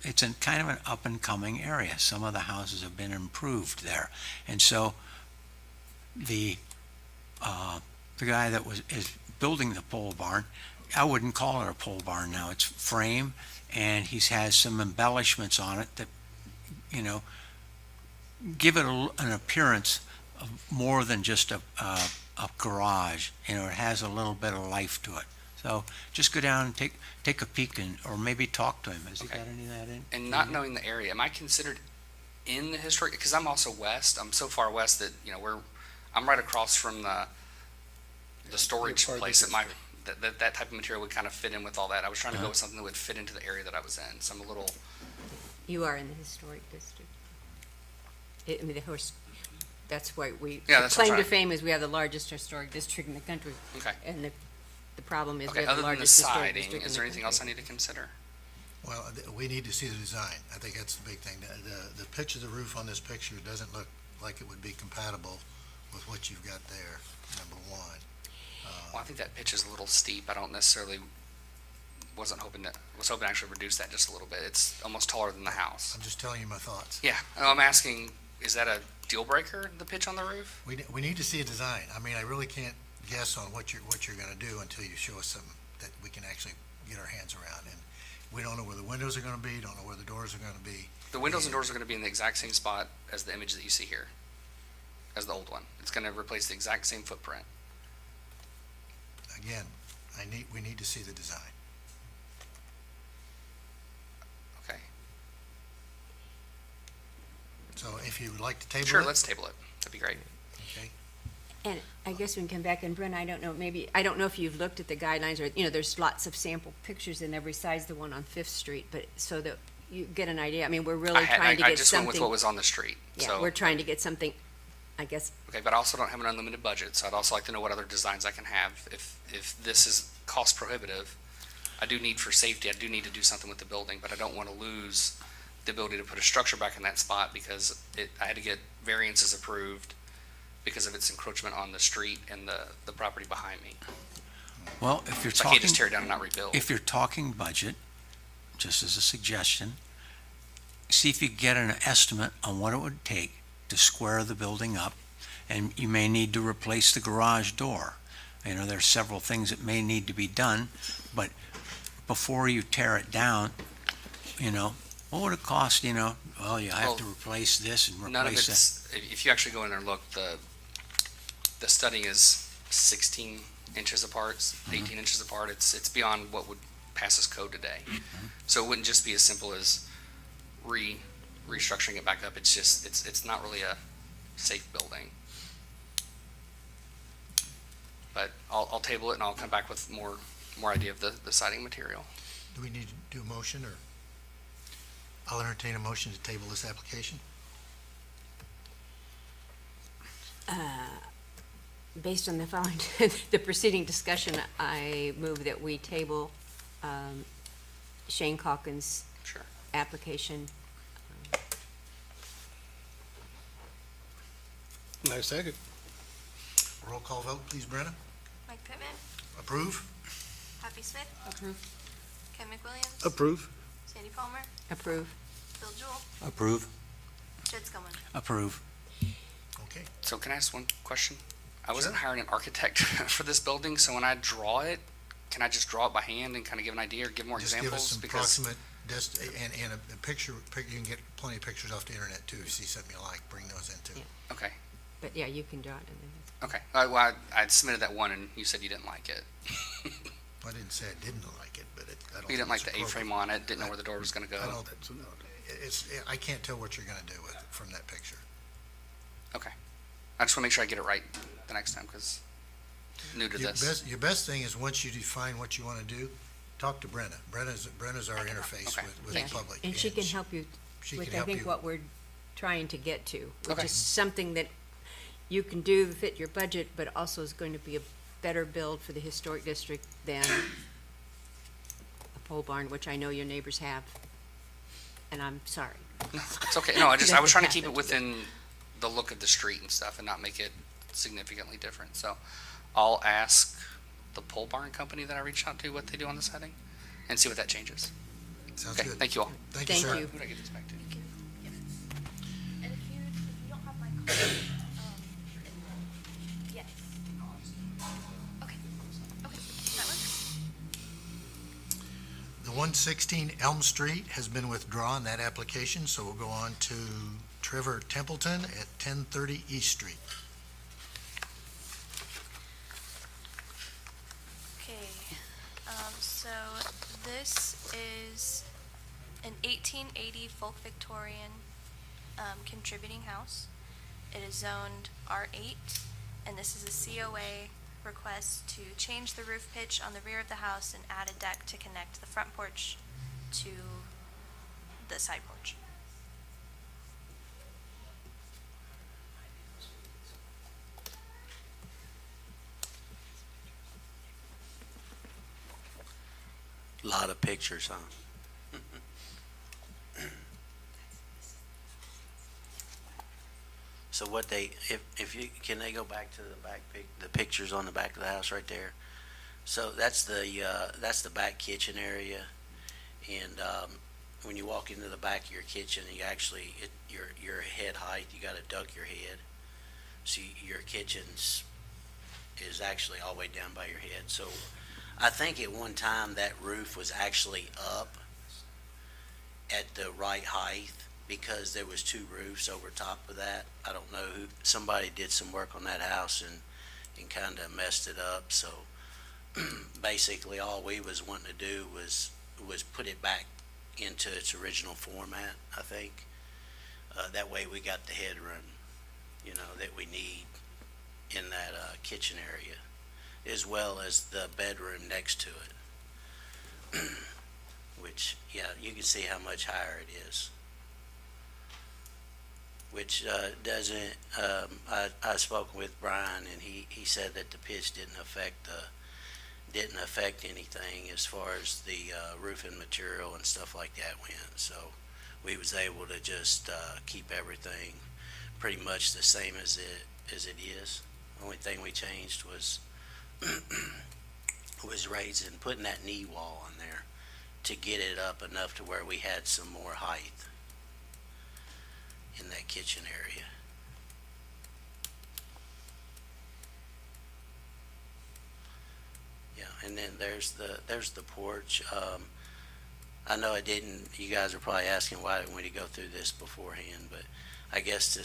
it's in kind of an up-and-coming area. Some of the houses have been improved there. And so the guy that is building the pole barn, I wouldn't call it a pole barn now, it's frame, and he has some embellishments on it that, give it an appearance of more than just a garage. It has a little bit of life to it. So just go down and take a peek, or maybe talk to him. Has he Okay. got any of that in? And not knowing the area, am I considered in the historic? Because I'm also west. I'm so far west that I'm right across from the storage part of the place that type of material would kind of fit in with all that. I was trying to go with something that would fit into the area that I was in. So I'm a little. You are in the historic district. I mean, that's why Yeah, that's what I'm claim to trying- fame is we have the largest historic district in the country. Okay. And the problem is we Okay. have Other the than the largest historic siding, district in is the there anything else I country. need to consider? Well, we need to see the design. I think that's the big thing. The pitch of the roof on this picture doesn't look like it would be compatible with what you've got there, number one. Well, I think that pitch is a little steep. I don't necessarily was hoping to actually reduce that just a little bit. It's almost taller than the house. I'm just telling you my thoughts. Yeah. I'm asking, is that a deal breaker, the pitch on the roof? We need to see a design. I mean, I really can't guess on what you're gonna do until you show us something that we can actually get our hands around. And we don't know where the windows are gonna be, don't know where the doors are gonna be. The windows and doors are going to be in the exact same spot as the image that you see here, as the old one. It's going to replace the exact same footprint. Again, we need to see the design. Okay. So if you would like to table it. Sure, let's table it. That'd be great. Okay. And I guess we can come back, and Brent, I don't know if you've looked at the guidelines, or, there's lots of sample pictures in there besides the one on Fifth Street, but so that you get an idea. I mean, we're really trying to I get just went with what something. was on the street. Yeah, So, we're trying to get something, I guess, okay, but I also don't have an unlimited budget, so I'd also like to know what other designs I can have. If this is cost prohibitive, I do need for safety, I do need to do something with the building, but I don't want to lose the ability to put a structure back in that spot because I had to get variances approved because of its encroachment on the street and the property behind me. Well, if you're So I can't just talking, tear it down and not rebuild. if you're talking budget, just as a suggestion, see if you can get an estimate on what it would take to square the building up, and you may need to replace the garage door. There's several things that may need to be done, but before you tear it down, what would it cost, well, you have to replace this and None of replace that. it's, if you actually go in there and look, the studding is 16 inches apart, 18 inches apart. It's beyond what would pass as code today. So it wouldn't just be as simple as restructuring it back up. It's just, it's not really a safe building. But I'll table it and I'll come back with more idea of the siding material. Do we need to do a motion, or? I'll entertain a motion to table this application. based on the following, the preceding discussion, I move that we table Shane Calkins' Sure. application. I second. Roll call vote, please, Brenna. Mike Pittman, Approve? Happy Smith. Approve. Ken McWilliams. Approve. Sandy Palmer. Approve. Bill Jewell, Approve? Jed Sculman. Approve. Okay. So can I ask one question? I wasn't Sure. hiring an architect for this building, so when I draw it, can I just draw it by hand and kind of give an idea or give more Just give us examples? some Because approximate, and a picture, you can get plenty of pictures off the internet too. If you see something you like, bring those in too. Yeah. Okay, But yeah, you can draw it and then. okay. I submitted that one and you said you didn't like it. I didn't say I didn't like it, but I don't. You didn't think like it's the A-frame appropriate. on it, didn't know where the door was gonna I go. don't, I can't tell what you're gonna do with it from that picture. Okay. I just wanna make sure I get it right the next time, because new to this. Your best thing is, once you define what you wanna do, talk to Brenna. Brenna's our interface Okay. with Yeah, the public. And she can help you she with, can I help think, you. what we're trying to get to, which Okay. is something that you can do, fit your budget, but also is going to be a better build for the historic district than a pole barn, which I know your neighbors have. And I'm sorry. It's okay. No, I was trying to Doesn't keep it happen. within the look of the street and stuff and not make it significantly different. So I'll ask the pole barn company that I reached out to what they do on the setting and see what that changes. Sounds Okay, good. thank you all. Thank you, Thank sir. you. Who did I get this back to? And if you don't have my card, yes. Okay, okay, that works. The 116 Elm Street has been withdrawn, that application, so we'll go on to Trevor Templeton at 1030 East Street. Okay, so this is an 1880 folk Victorian contributing house. It is zoned R8, and this is a COA request to change the roof pitch on the rear of the house and add a deck to connect the front porch to the side porch. Lot of pictures, huh? So what if you, can they go back to the back the pictures on the back of the house right there? So that's the back kitchen area. And, when you walk into the back of your kitchen, you actually, your head height, you gotta duck your head. So your kitchen's is actually all the way down by your head. So I think at one time that roof was actually up at the right height because there was two roofs over top of that. I don't know who, somebody did some work on that house and kind of messed it up. So basically all we was wanting to do was put it back into its original format, I think. That way we got the headroom, that we need in that kitchen area, as well as the bedroom next to it. Which, yeah, you can see how much higher it is. Which doesn't, I spoke with Brian, and he said that the pitch didn't affect anything as far as the roofing material and stuff like that went. So we was able to just keep everything pretty much the same as it is. Only thing we changed was raising, putting that knee wall on there to get it up enough to where we had some more height in that kitchen area. Yeah, and then there's the porch. I know you guys are probably asking why didn't we go through this beforehand, but I guess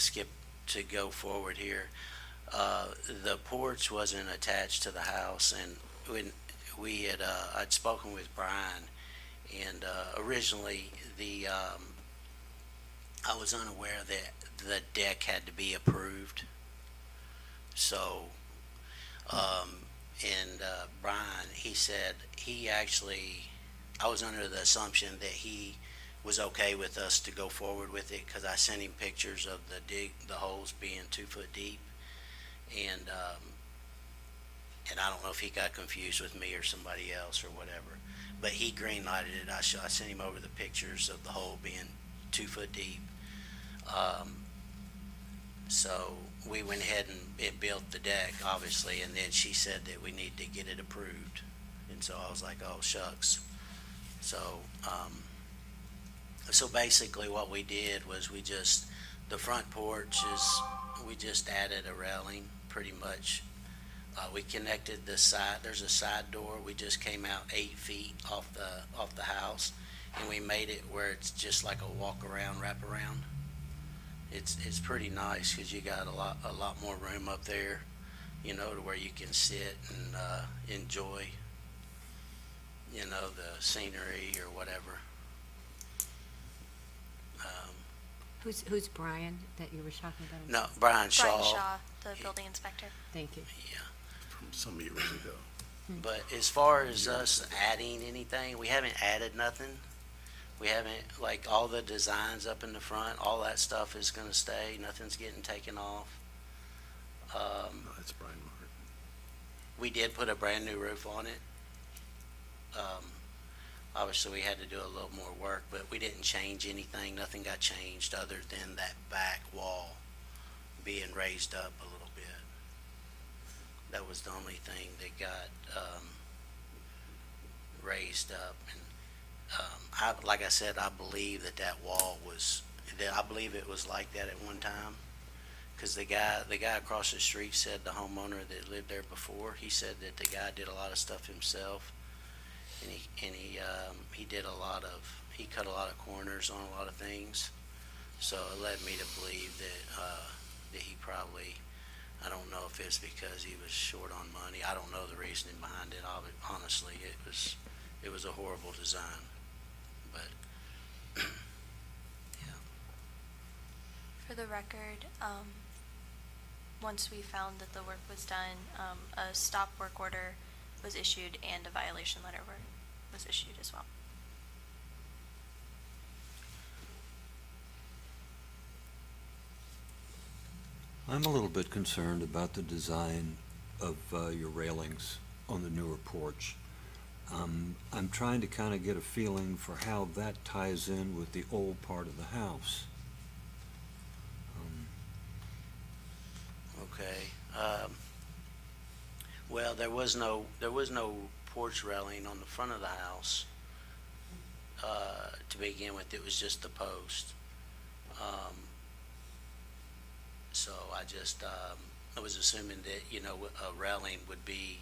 to go forward here, the porch wasn't attached to the house, and when I'd spoken with Brian, and originally I was unaware that the deck had to be approved. So, Brian, he said I was under the assumption that he was okay with us to go forward with it, because I sent him pictures of the holes being 2 foot deep, and I don't know if he got confused with me or somebody else or whatever, but he green lighted it. I sent him over the pictures of the hole being 2 foot deep. So we went ahead and built the deck, obviously, and then she said that we need to get it approved. And so I was like, oh, shucks. So, So basically what we did was the front porch we just added a railing, pretty much. We connected the side, there's a side door, we just came out 8 feet off the house, and we made it where it's just like a walk-around, wrap-around. It's pretty nice, because you got a lot more room up there, to where you can sit and enjoy, the scenery or whatever. Who's Brian that you were talking about? No, Brian Shaw. Brian Shaw, the building inspector. Thank you. Yeah. From some years ago. But as far as us adding anything, we haven't added nothing. We haven't, like, all the designs up in the front, all that stuff is gonna stay. Nothing's getting taken off. No, that's Brian Martin. We did put a brand new roof on it. Obviously, we had to do a little more work, but we didn't change anything. Nothing got changed other than that back wall being raised up a little bit. That was the only thing that got raised up. And like I said, I believe that wall I believe it was like that at one time. Because the guy across the street said, the homeowner that lived there before, he said that the guy did a lot of stuff himself. And he cut a lot of corners on a lot of things. So it led me to believe that he probably, I don't know if it's because he was short on money. I don't know the reasoning behind it. Honestly, it was a horrible design. But yeah. For the record, once we found that the work was done, a stop work order was issued and a violation letter was issued as well. I'm a little bit concerned about the design of your railings on the newer porch. I'm trying to kind of get a feeling for how that ties in with the old part of the house. Okay. Well, there was no porch railing on the front of the house. To begin with, it was just the post. So I was assuming that, a railing would be,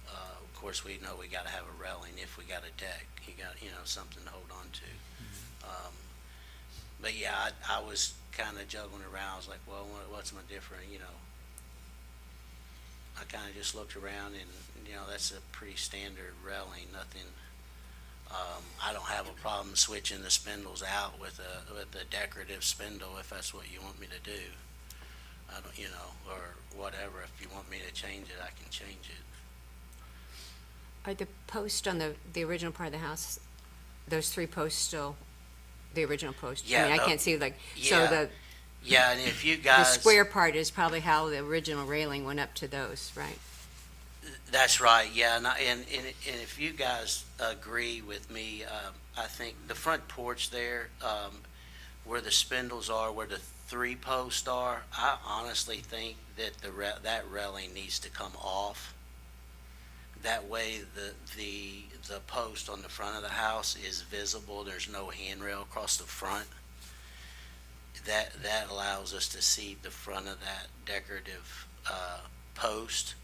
of course, we know we gotta have a railing if we got a deck. You got, something to hold on to. But yeah, I was kinda juggling around. I was like, well, what's my different, I kind of just looked around and, that's a pretty standard railing, nothing, I don't have a problem switching the spindles out with a decorative spindle if that's what you want me to do. I don't, or whatever, if you want me to change it, I can change it. Are the posts on the original part of the house, those 3 posts still the original post? Yeah, I mean, I no, can't see, like, yeah. so Yeah, and if you the guys. square part is probably how the original railing went up to those, right? That's right, yeah, and if you guys agree with me, I think the front porch there, where the spindles are, where the 3 posts are, I honestly think that that railing needs to come off. That way, the post on the front of the house is visible, there's no handrail across the front. That allows us to see the front of that decorative post.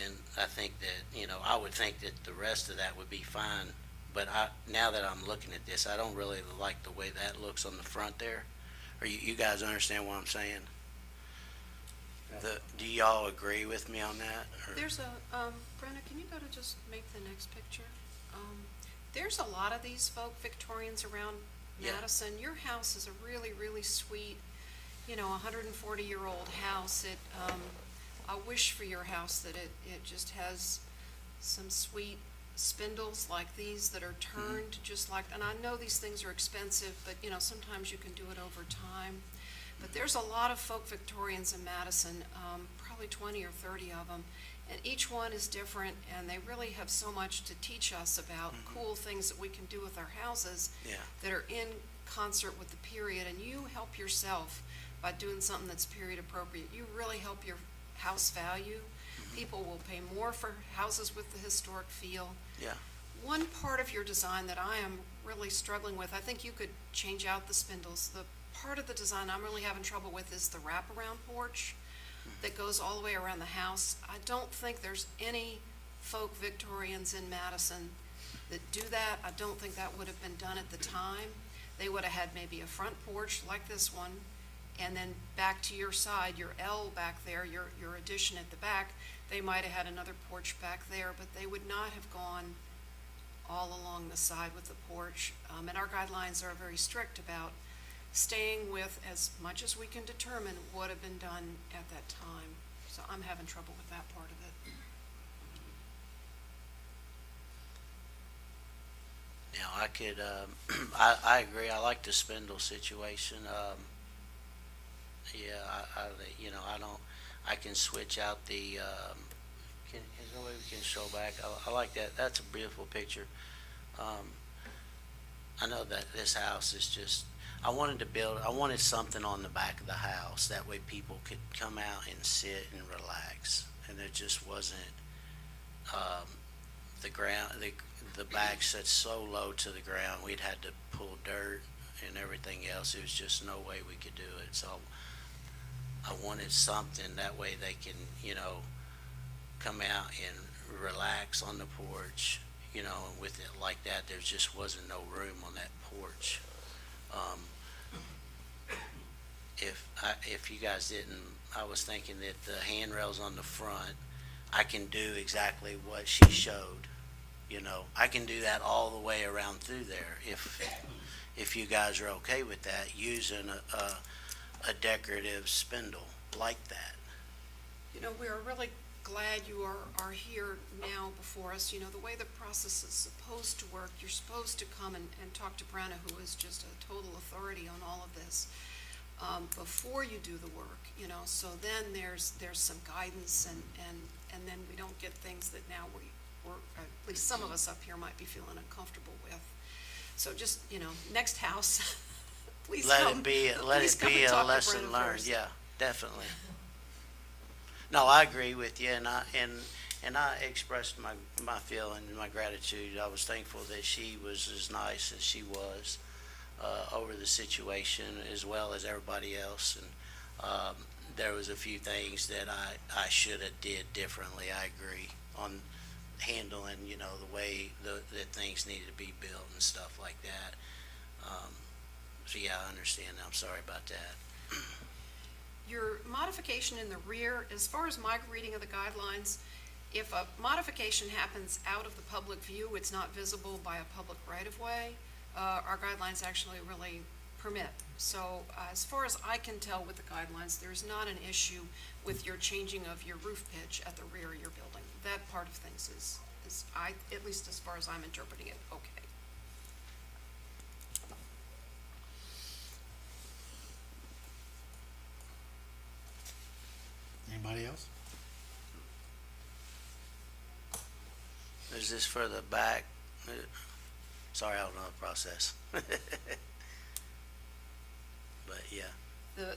And I think that, I would think that the rest of that would be fine. But now that I'm looking at this, I don't really like the way that looks on the front there. Or you guys understand what I'm saying? Do y'all agree with me on that? Or? There's Brenna, can you go to just make the next picture? There's a lot of these folk Victorians around Yeah. Madison. Your house is a really, really sweet, 140-year-old house. I wish for your house that it just has some sweet spindles like these that are turned just like, and I know these things are expensive, but sometimes you can do it over time. But there's a lot of folk Victorians in Madison, probably 20 or 30 of them, and each one is different, and they really have so much to teach us about cool things that we can do with our houses Yeah. that are in concert with the period, and you help yourself by doing something that's period appropriate. You really help your house value. People will pay more for houses with the historic feel. Yeah. One part of your design that I am really struggling with, I think you could change out the spindles. The part of the design I'm really having trouble with is the wraparound porch that goes all the way around the house. I don't think there's any folk Victorians in Madison that do that. I don't think that would have been done at the time. They would have had maybe a front porch like this one, and then back to your side, your L back there, your addition at the back, they might have had another porch back there, but they would not have gone all along the side with the porch. And our guidelines are very strict about staying with as much as we can determine what had been done at that time. So I'm having trouble with that part of it. Now, I could, I agree, I like the spindle situation. Yeah, you know, I can switch out the, is there a way we can show back? I like that, that's a beautiful picture. I know that this house is just, I wanted something on the back of the house, that way people could come out and sit and relax, and there just wasn't, the ground, the back sat so low to the ground, we'd had to pull dirt and everything else, there was just no way we could do it, so I wanted something, that way they can, you know, come out and relax on the porch, you know, with it like that, there just wasn't no room on that porch. If you guys didn't, I was thinking that the handrails on the front, I can do exactly what she showed, you know, I can do that all the way around through there, if you guys are okay with that, using a decorative spindle like that. You know, we are really glad you are here now before us. You know, the way the process is supposed to work, you're supposed to come and talk to Brenna, who is just a total authority on all of this, before you do the work, you know, so then there's some guidance and then we don't get things that now we're, at least some of us up here might be feeling uncomfortable with. So just, you know, next house, please Let come. it be please come and a talk to lesson Brenna learned, first. yeah, definitely. No, I agree with you, and I expressed my feeling and my gratitude. I was thankful that she was as nice as she was over the situation, as well as everybody else. And there was a few things that I should have did differently. I agree on handling, you know, the way that things needed to be built and stuff like that. So yeah, I understand. I'm sorry about that. Your modification in the rear, as far as my reading of the guidelines, if a modification happens out of the public view, it's not visible by a public right-of-way, our guidelines actually really permit. So as far as I can tell with the guidelines, there's not an issue with your changing of your roof pitch at the rear of your building. That part of things is at least as far as I'm interpreting it, okay. Anybody else? Is this for the back? Sorry, I don't know the process. But yeah,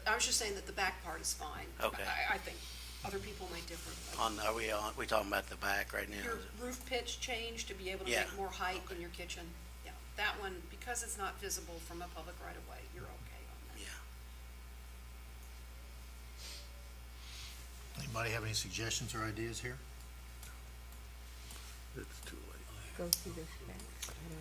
I was just saying that the back part is fine. Okay. I think other people might differ. but we talking about the back right now? Your roof pitch change to be able to Yeah. make more height in your kitchen, yeah, that one, because it's not visible from a public right-of-way, you're okay on that. Yeah. Anybody have any suggestions or ideas here? It's too late. Go through the specs. I don't know.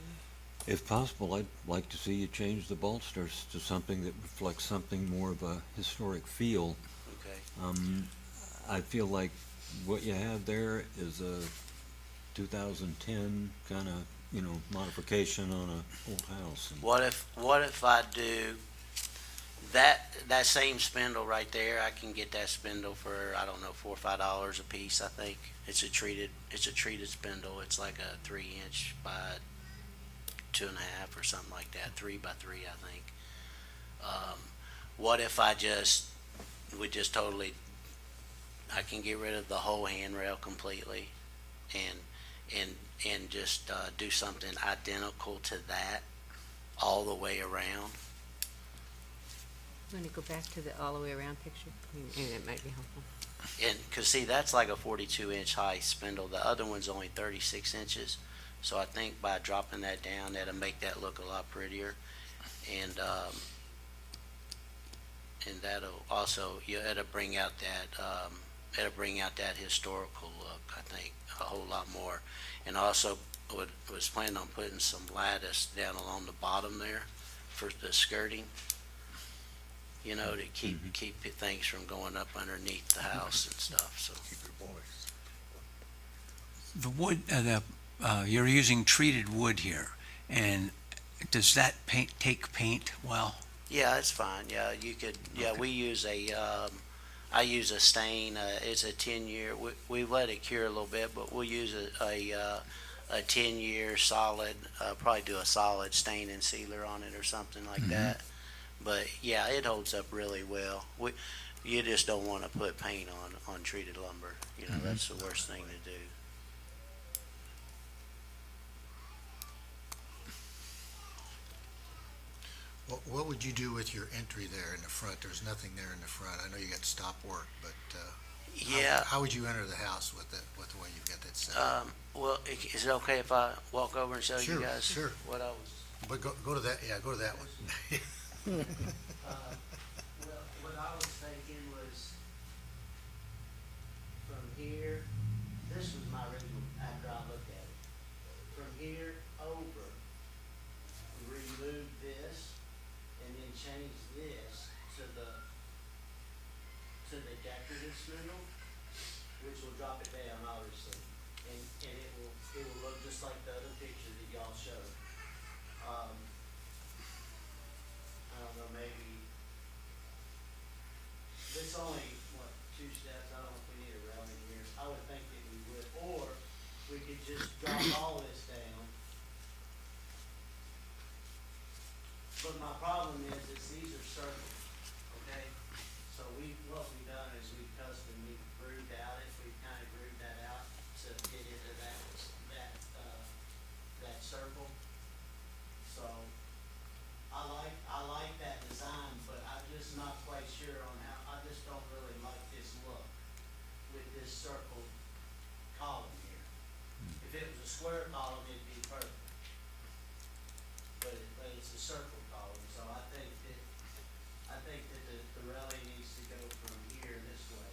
If possible, I'd like to see you change the bolsters to something that reflects something more of a historic feel. Okay. I feel like what you have there is a 2010 kind of, you know, modification on an old house. What if I do that same spindle right there? I can get that spindle for, I don't know, $4 or $5 a piece. I think it's a treated spindle. It's like a 3-inch by 2.5 or something like that, 3 by 3, I think. What if I I can get rid of the whole handrail completely and just do something identical to that all the way around? Want to go back to the all the way around picture? Maybe that might be helpful. And, cause see, that's like a 42-inch high spindle. The other one's only 36 inches. So I think by dropping that down, that'll make that look a lot prettier. And that'll also, it'll bring out that historical look, I think, a whole lot more. And also was planning on putting some lattice down along the bottom there for the skirting, to keep things from going up underneath the house and stuff, so. The wood, you're using treated wood here, and does that take paint well? Yeah, it's fine, yeah, you could, yeah, we use I use a stain, it's a 10-year, we let it cure a little bit, but we'll use a 10-year solid, probably do a solid stain and sealer on it or something like that. But yeah, it holds up really well. You just don't want to put paint on treated lumber, that's the worst thing to do. What would you do with your entry there in the front? There's nothing there in the front. I know you got stop work, but Yeah. how would you enter the house with the way you've got that set up? Well, is it okay if I walk over and show you Sure, guys? sure. What I was. But go to that, yeah, go to that one. Well, what I was thinking was from here, this was my original, after I looked at it. From here over, remove this and then change this to the decorative spindle, which will drop it down obviously. And it will look just like the other picture that y'all showed. I don't know, maybe, this only, 2 steps, I don't know if we need a railing here, I would think that we would, or we could just drop all this down. But my problem is these are circles, okay? So what we've done is we've grooved out it, we've kind of grooved that out to get into that circle. So, I like that design, but I'm just not quite sure on I just don't really like this look with this circle column here. If it was a square column, it'd be perfect. But it's a circle column, so I think that the railing needs to go from here this way,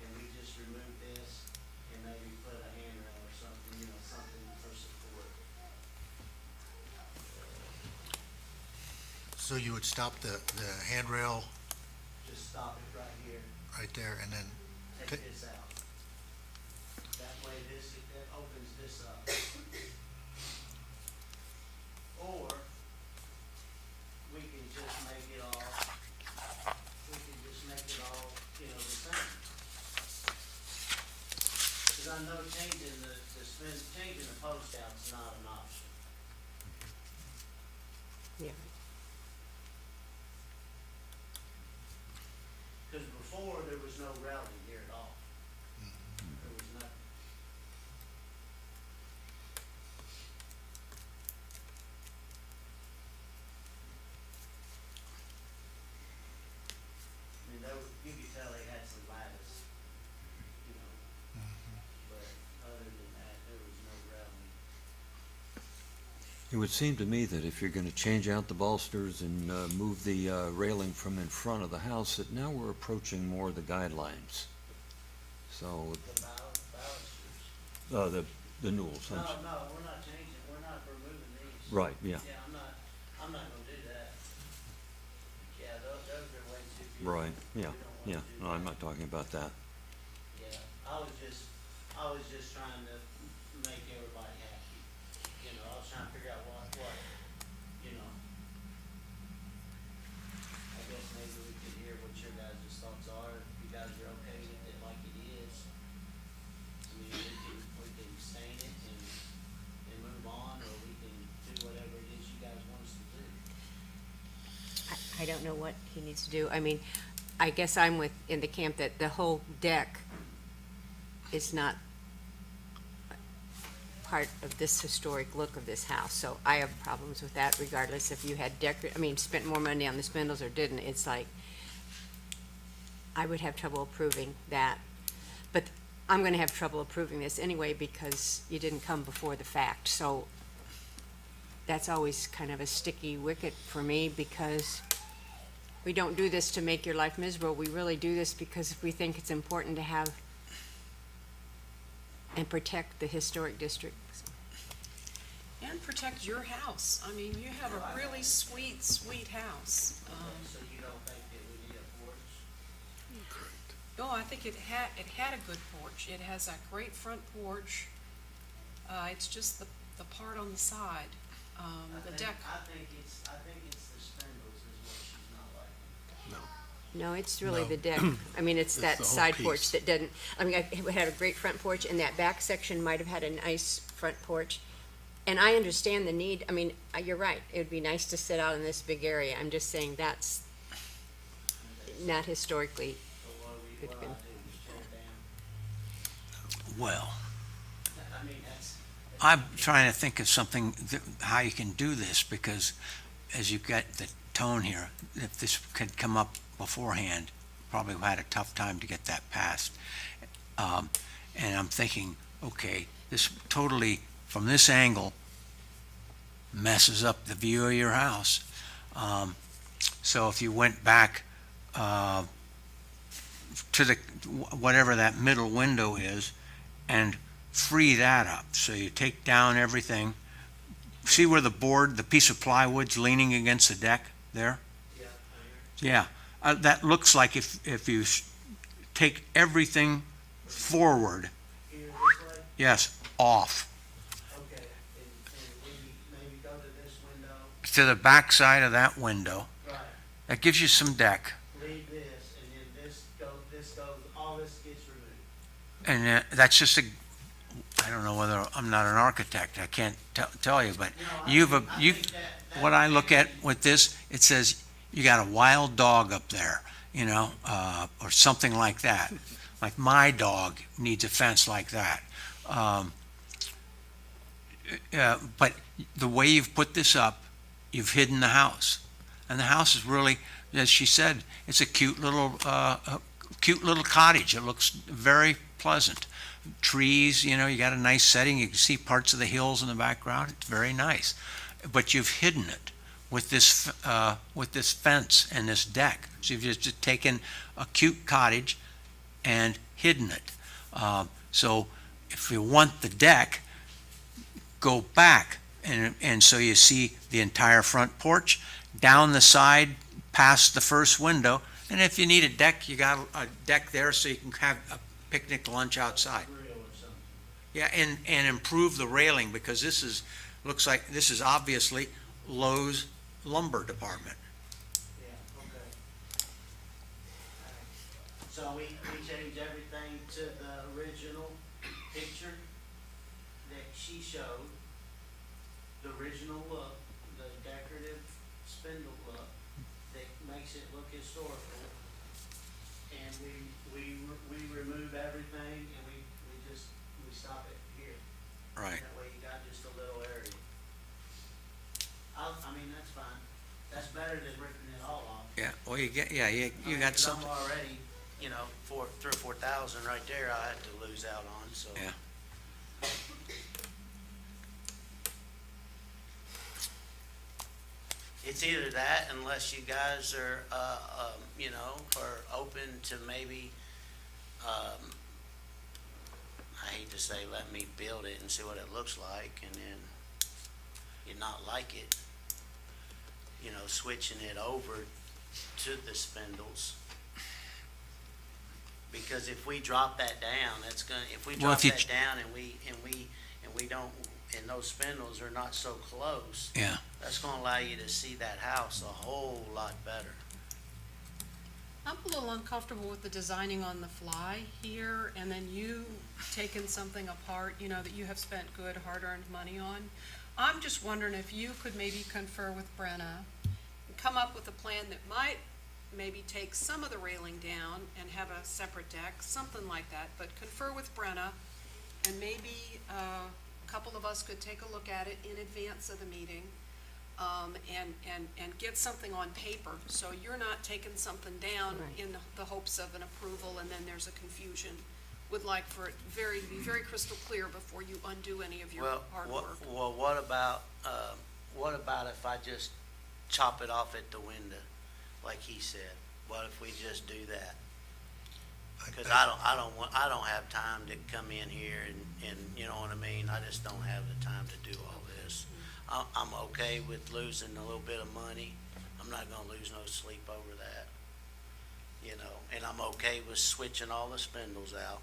and we just remove this and maybe put a handrail or something, something for support. So you would stop the handrail Just stop it right here, right there and then, take this out. That way that opens this up. Or, we can just make it all, the same. Cause I know changing changing the post out's not an option. Yeah. Cause before, there was no railing here at all. There was nothing. I mean, you could tell they had some lattice, but other than that, there was no railing. It would seem to me that if you're going to change out the balusters and move the railing from in front of the house, that now we're approaching more of the guidelines. So, The balusters. the newels, No, we're not changing, we're not removing these. right, yeah, Yeah, I'm not gonna do that. Yeah, those are way too big. right, We yeah, don't wanna yeah. do No, I'm that. not talking about that. Yeah, I was just trying to make everybody happy. I was trying to figure out what, I guess maybe we could hear what your guys' thoughts are, if you guys are okay with it like it is. I mean, we can stain it and move on, or we can do whatever it is you guys want us to do. I don't know what he needs to do. I mean, I guess I'm in the camp that the whole deck is not part of this historic look of this house, so I have problems with that regardless if you had spent more money on the spindles or didn't. It's like, I would have trouble approving that. But I'm gonna have trouble approving this anyway because you didn't come before the fact, so that's always kind of a sticky wicket for me because we don't do this to make your life miserable. We really do this because we think it's important to have and protect the historic district. And protect your house. I mean, you have a really sweet, sweet house. So you don't think that we need a porch? No, I think it had a good porch. It has a great front porch. It's just the part on the side, the deck. I think it's the spindles is what she's not liking. No, it's really No. the deck. I mean, it's that the whole side porch piece. that doesn't, I mean, it had a great front porch, and that back section might have had a nice front porch. And I understand the need, I mean, you're right, it would be nice to sit out in this big area. I'm just saying that's not historically So what good. I do is tear it down. Well, I mean, that's. I'm trying to think of something, how you can do this, because as you get the tone here, if this could come up beforehand, probably had a tough time to get that passed. And I'm thinking, okay, this totally, from this angle, messes up the view of your house. So if you went back to the, whatever that middle window is, and free that up. So you take down everything. See where the piece of plywood's leaning against the deck there? Yeah, Yeah. That looks like if you take everything forward, here this way, yes, off, okay, and maybe go to this window, to the back side of that window. right, That gives you some deck. leave this, and then this goes, all this gets removed. And that's just I don't know whether, I'm not an architect, I can't tell you, but what I look at with this, it says you got a wild dog up there, you know, or something like that. Like my dog needs a fence like that. But the way you've put this up, you've hidden the house. And the house is really, as she said, it's a cute little cottage. It looks very pleasant. Trees, you know, you got a nice setting. You can see parts of the hills in the background. It's very nice. But you've hidden it with this fence and this deck. So you've just taken a cute cottage and hidden it. So if you want the deck, go back, and so you see the entire front porch, down the side, past the first window, and if you need a deck, you got a deck there so you can have a picnic lunch outside. Grill or something. Yeah, and improve the railing, because looks like this is obviously Lowe's lumber department. Yeah, okay. So we changed everything to the original picture that she showed, the original look, the decorative spindle look that makes it look historical. And we remove everything and we stop it here. Right. That way you got just a little area. I mean, that's fine. That's better than ripping it all off. Yeah, well, you got 'Cause something. I'm already, 3,000 or 4,000 right there I had to lose out on, so. Yeah. It's either that unless you guys are, are open to maybe, I hate to say, let me build it and see what it looks like, and then you not like it, switching it over to the spindles. Because if we drop that down, if we Well, drop if you that down and we don't, and those spindles are not so close, Yeah. that's gonna allow you to see that house a whole lot better. I'm a little uncomfortable with the designing on the fly here, and then you taking something apart, that you have spent good, hard-earned money on. I'm just wondering if you could maybe confer with Brenna and come up with a plan that might maybe take some of the railing down and have a separate deck, something like that, but confer with Brenna, and maybe a couple of us could take a look at it in advance of the meeting, and get something on paper, so you're not taking something down Right. in the hopes of an approval and then there's a confusion would like for it to be very crystal clear before you undo any of your Well, hard work. what about if I just chop it off at the window, like he said? What if we just do that? Because I don't have time to come in here and, you know what I mean? I just don't have the time to do all this. I'm okay with losing a little bit of money. I'm not gonna lose no sleep over that. You know, and I'm okay with switching all the spindles out.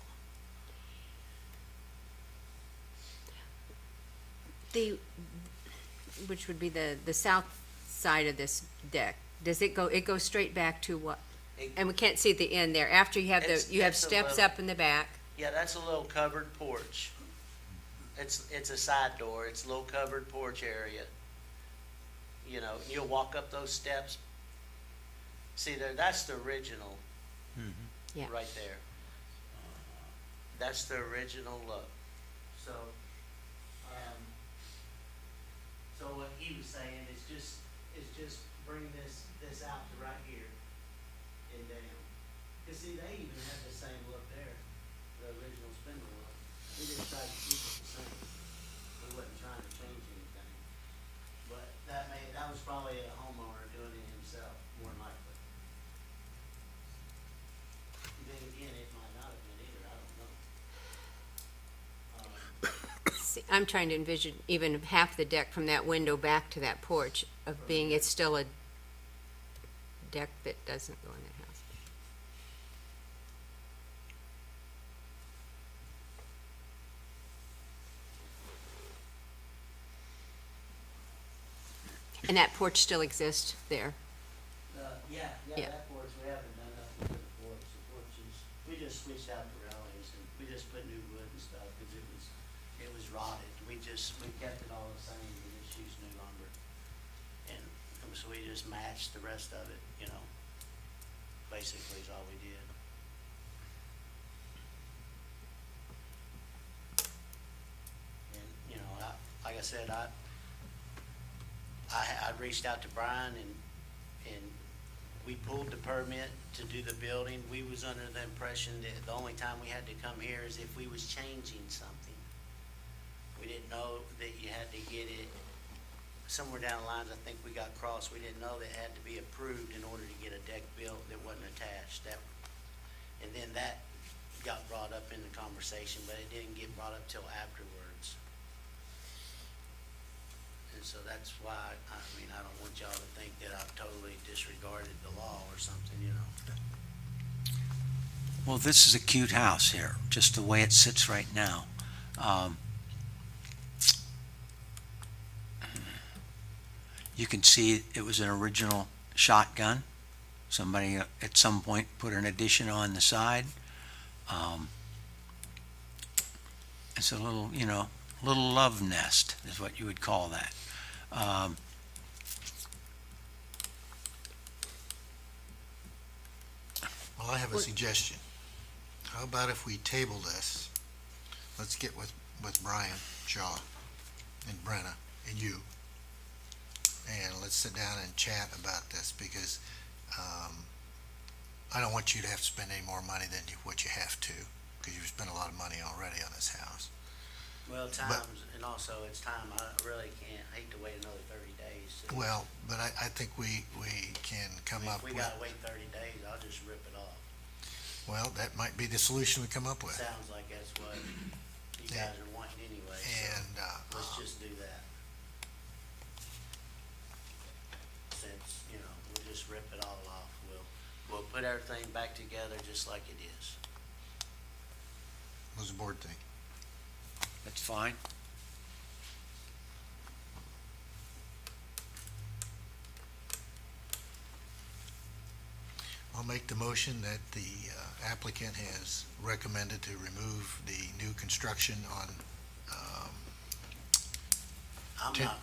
Which would be the south side of this deck, does it goes straight back to what? It- And we can't see the end there, after you have you have It's a steps little- up in the back. Yeah, that's a little covered porch. It's a side door, it's a little covered porch area. You know, you'll walk up those steps. See there, that's the original. Yeah. Right there. That's the original look. So, so what he was saying is just bring this out to right here and down. Cause see, they even have the same look there, the original spindle look. We just tried to keep it the same. We wasn't trying to change anything. But that was probably a homeowner doing it himself, more than likely. Then again, it might not have been either, I don't know. See, I'm trying to envision even half the deck from that window back to that porch of being, it's still a deck that doesn't go in the house. And that porch still exists there? Yeah, Yeah. that porch, we haven't done nothing to the porch. The porch is, we just switched out the railings and we just put new wood and stuff because it was rotted. We kept it all the same, we just used new lumber. And so we just matched the rest of it, you know, basically is all we did. And, you know, like I said, I reached out to Brian and we pulled the permit to do the building. We was under the impression that the only time we had to come here is if we was changing something. We didn't know that you had to get it, somewhere down the lines, I think we got crossed. We didn't know that it had to be approved in order to get a deck built that wasn't attached. And then that got brought up in the conversation, but it didn't get brought up till afterwards. And so that's why, I mean, I don't want y'all to think that I've totally disregarded the law or something, you know. Well, this is a cute house here, just the way it sits right now. You can see it was an original shotgun. Somebody at some point put an addition on the side. It's a little, you know, little love nest is what you would call that. Well, I have a suggestion. How about if we table this? Let's get with Brian Shaw and Brenna and you. And let's sit down and chat about this because, I don't want you to have to spend any more money than what you have to, because you've spent a lot of money already on this house. Well, times, and also it's time, I really hate to wait another 30 days. Well, but I think we can come up If we with, gotta wait 30 days, I'll just rip it off. well, that might be the solution we come up with. Sounds like that's what you guys are wanting anyway, so And, let's just do that. Since, you know, we'll just rip it all off. We'll put everything back together just like it is. what does the board think? That's fine. I'll make the motion that the applicant has recommended to remove the new construction on,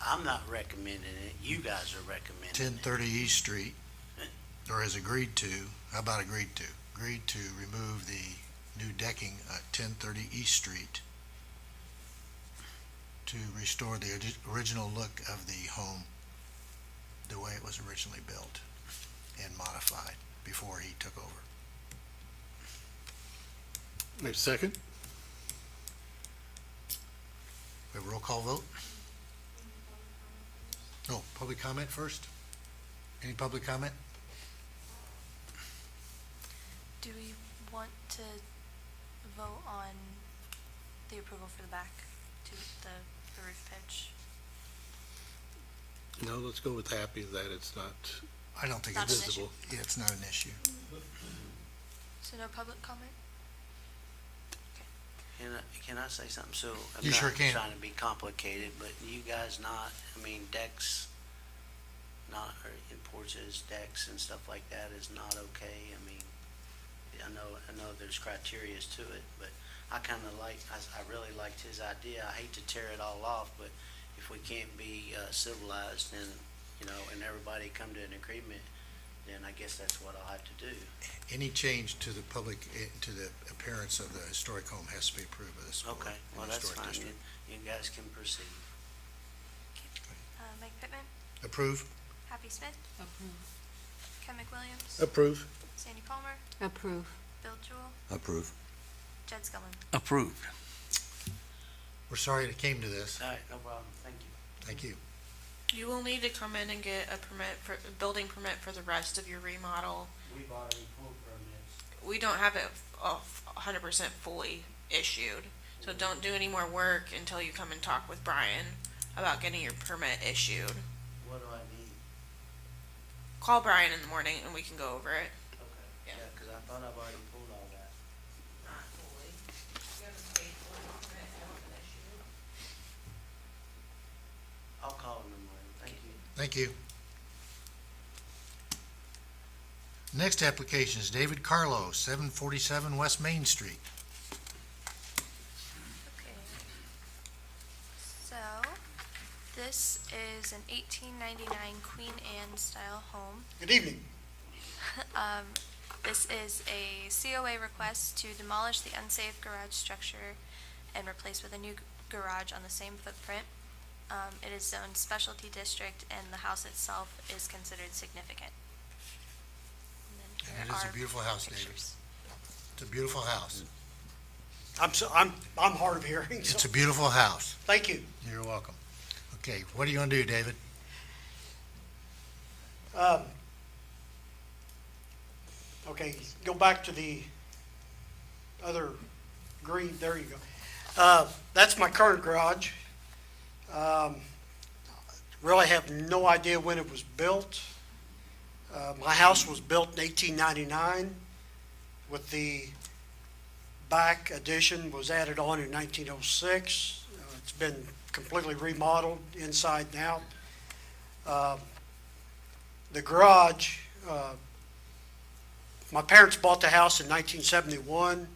I'm not recommending it. You guys are recommending it. 1030 East Street, or has agreed to, how about agreed to? Agreed to remove the new decking at 1030 East Street to restore the original look of the home, the way it was originally built and modified before he took over. Wait a second. We have a roll call vote? No, public comment first? Any public comment? Do we want to vote on the approval for the back to the roof pitch? No, let's go with happy that it's not I don't think Not it's an issue. visible. Yeah, it's not an issue. So no public comment? Can I say something? So, I'm You sure not can. trying to be complicated, but you guys not, I mean, decks, not, or in porches, decks and stuff like that is not okay. I mean, I know there's criteria to it, but I kinda like, I really liked his idea. I hate to tear it all off, but if we can't be civilized and, and everybody come to an agreement, then I guess that's what I'll have to do. Any change to the public, to the appearance of the historic home has to be approved by this board. Okay, in well, the that's historic fine. district. You guys can proceed. Mike Pittman, Approve? Happy Smith, Ken McWilliams, Approve. Sandy Palmer, Approve. Bill Jewell, Approve. Jed Scullin. Approved. We're sorry it came to this. All right, no problem. Thank you. Thank you. You will need to come in and get a building permit for the rest of your remodel. We've already pulled permits. We don't have it 100% fully issued, so don't do any more work until you come and talk with Brian about getting your permit issued. What do I need? Call Brian in the morning and we can go over it. Okay, Yeah. yeah, because I thought I've already pulled all that. Not fully. You haven't paid for the permit, haven't been issued. I'll call him in the morning. Thank you. Thank you. Next application is David Carlo, 747 West Main Street. Okay. So, this is an 1899 Queen Anne style home. Good evening. This is a COA request to demolish the unsafe garage structure and replace with a new garage on the same footprint. It is zoned specialty district and the house itself is considered significant. And it is a beautiful house, David. pictures. It's a beautiful house. I'm hard of hearing, It's so a beautiful house. thank you. You're welcome. Okay, what are you gonna do, David? Okay, go back to the other green, there you go. That's my current garage. Really have no idea when it was built. My house was built in 1899 with the back addition was added on in 1906. It's been completely remodeled inside and out. The garage, my parents bought the house in 1971.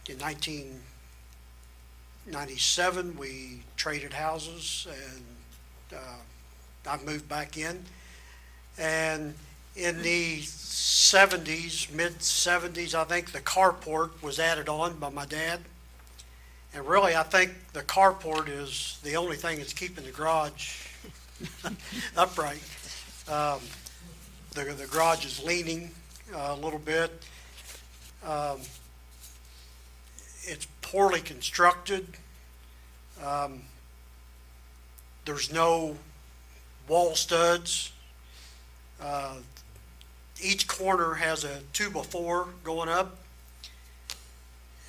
In 1997, we traded houses and I moved back in. And in the 70s, mid-70s, I think the carport was added on by my dad. And really, I think the carport is the only thing that's keeping the garage upright. The garage is leaning a little bit. It's poorly constructed. There's no wall studs. Each corner has a 2x4 going up.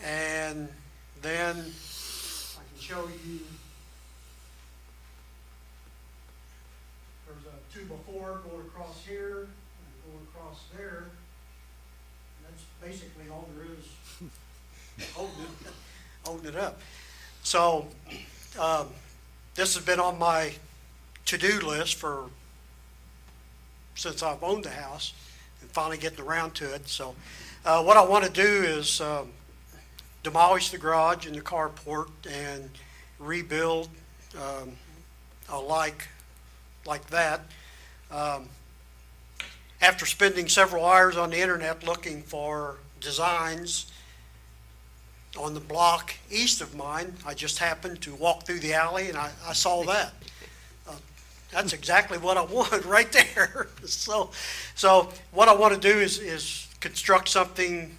And then I can show you, there's a 2x4 going across here and going across there. And that's basically all there is holding it up. So, this has been on my to-do list since I've owned the house and finally getting around to it. So, what I want to do is demolish the garage and the carport and rebuild like that. After spending several hours on the internet looking for designs on the block east of mine, I just happened to walk through the alley and I saw that. That's exactly what I want right there. So what I want to do is construct something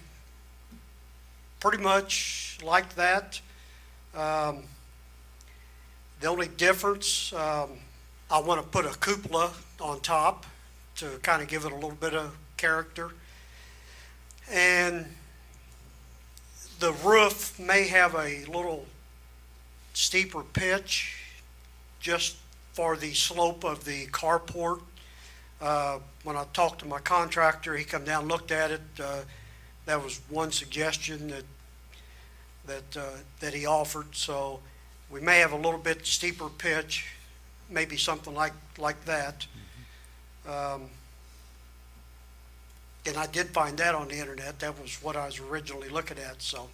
pretty much like that. The only difference, I want to put a cupola on top to kind of give it a little bit of character. And the roof may have a little steeper pitch just for the slope of the carport. When I talked to my contractor, he come down, looked at it. That was one suggestion that he offered. So we may have a little bit steeper pitch, maybe something like that. And I did find that on the internet. That was what I was originally looking at. So,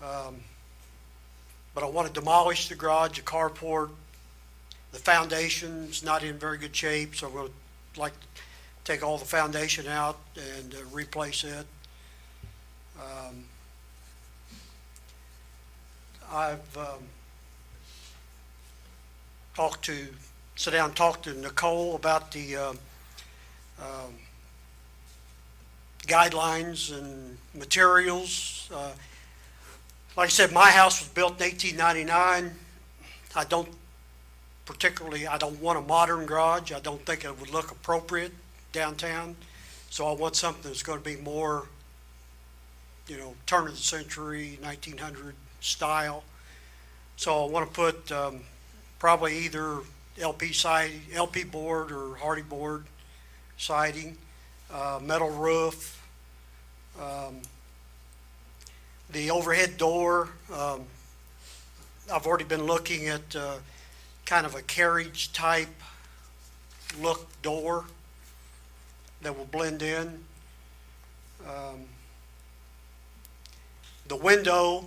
but I want to demolish the garage, the carport. The foundation's not in very good shape, so we'll like to take all the foundation out and replace it. I've sit down and talked to Nicole about the guidelines and materials. Like I said, my house was built in 1899. I don't want a modern garage. I don't think it would look appropriate downtown. So I want something that's going to be more, turn of the century, 1900 style. So I want to put probably either LP board or Hardy board siding, metal roof. The overhead door, I've already been looking at kind of a carriage type look door that will blend in. The window,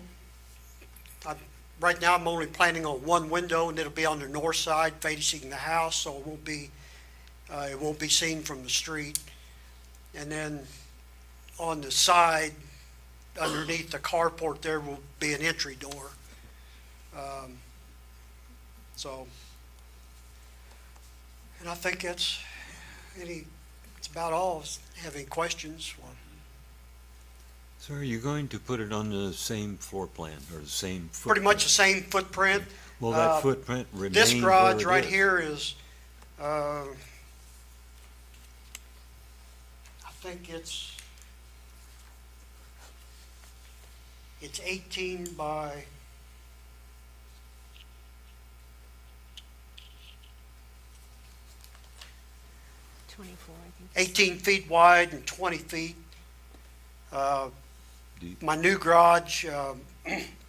right now I'm only planning on one window, and it'll be on the north side facing the house, so it won't be seen from the street. And then on the side, underneath the carport, there will be an entry door. And I think it's about all. Have any questions? So are you going to put it on the same floor plan or the same footprint? Pretty much the same footprint. Will that footprint remain This where garage it right is? here is, I think it's 18 by 24, I think. 18 feet wide and 20 feet. Deep. My new garage,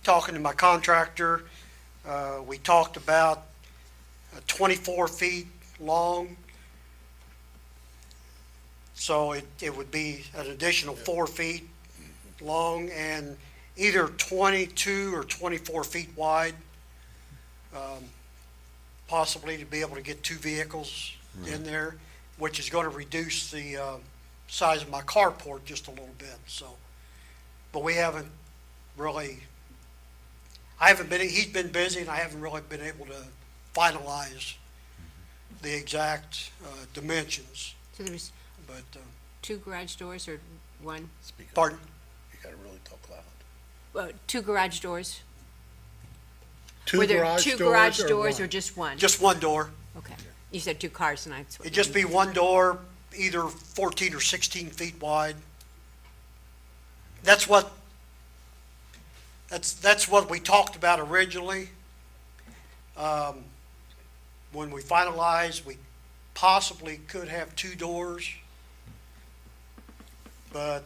talking to my contractor, we talked about 24 feet long. So it would be an additional 4 feet long and either 22 or 24 feet wide. Possibly to be able to get two vehicles in there, which is going to reduce the size of my carport just a little bit. So, but we haven't really. He's been busy, and I haven't really been able to finalize the exact dimensions. So there was But two garage doors or one? pardon. You gotta really talk loud. Two garage doors? Two Were there garage two doors garage or doors one? or just one? Just one door. Okay. You said two cars, and I. It'd just be one door, either 14 or 16 feet wide. That's what we talked about originally. When we finalized, we possibly could have two doors, but.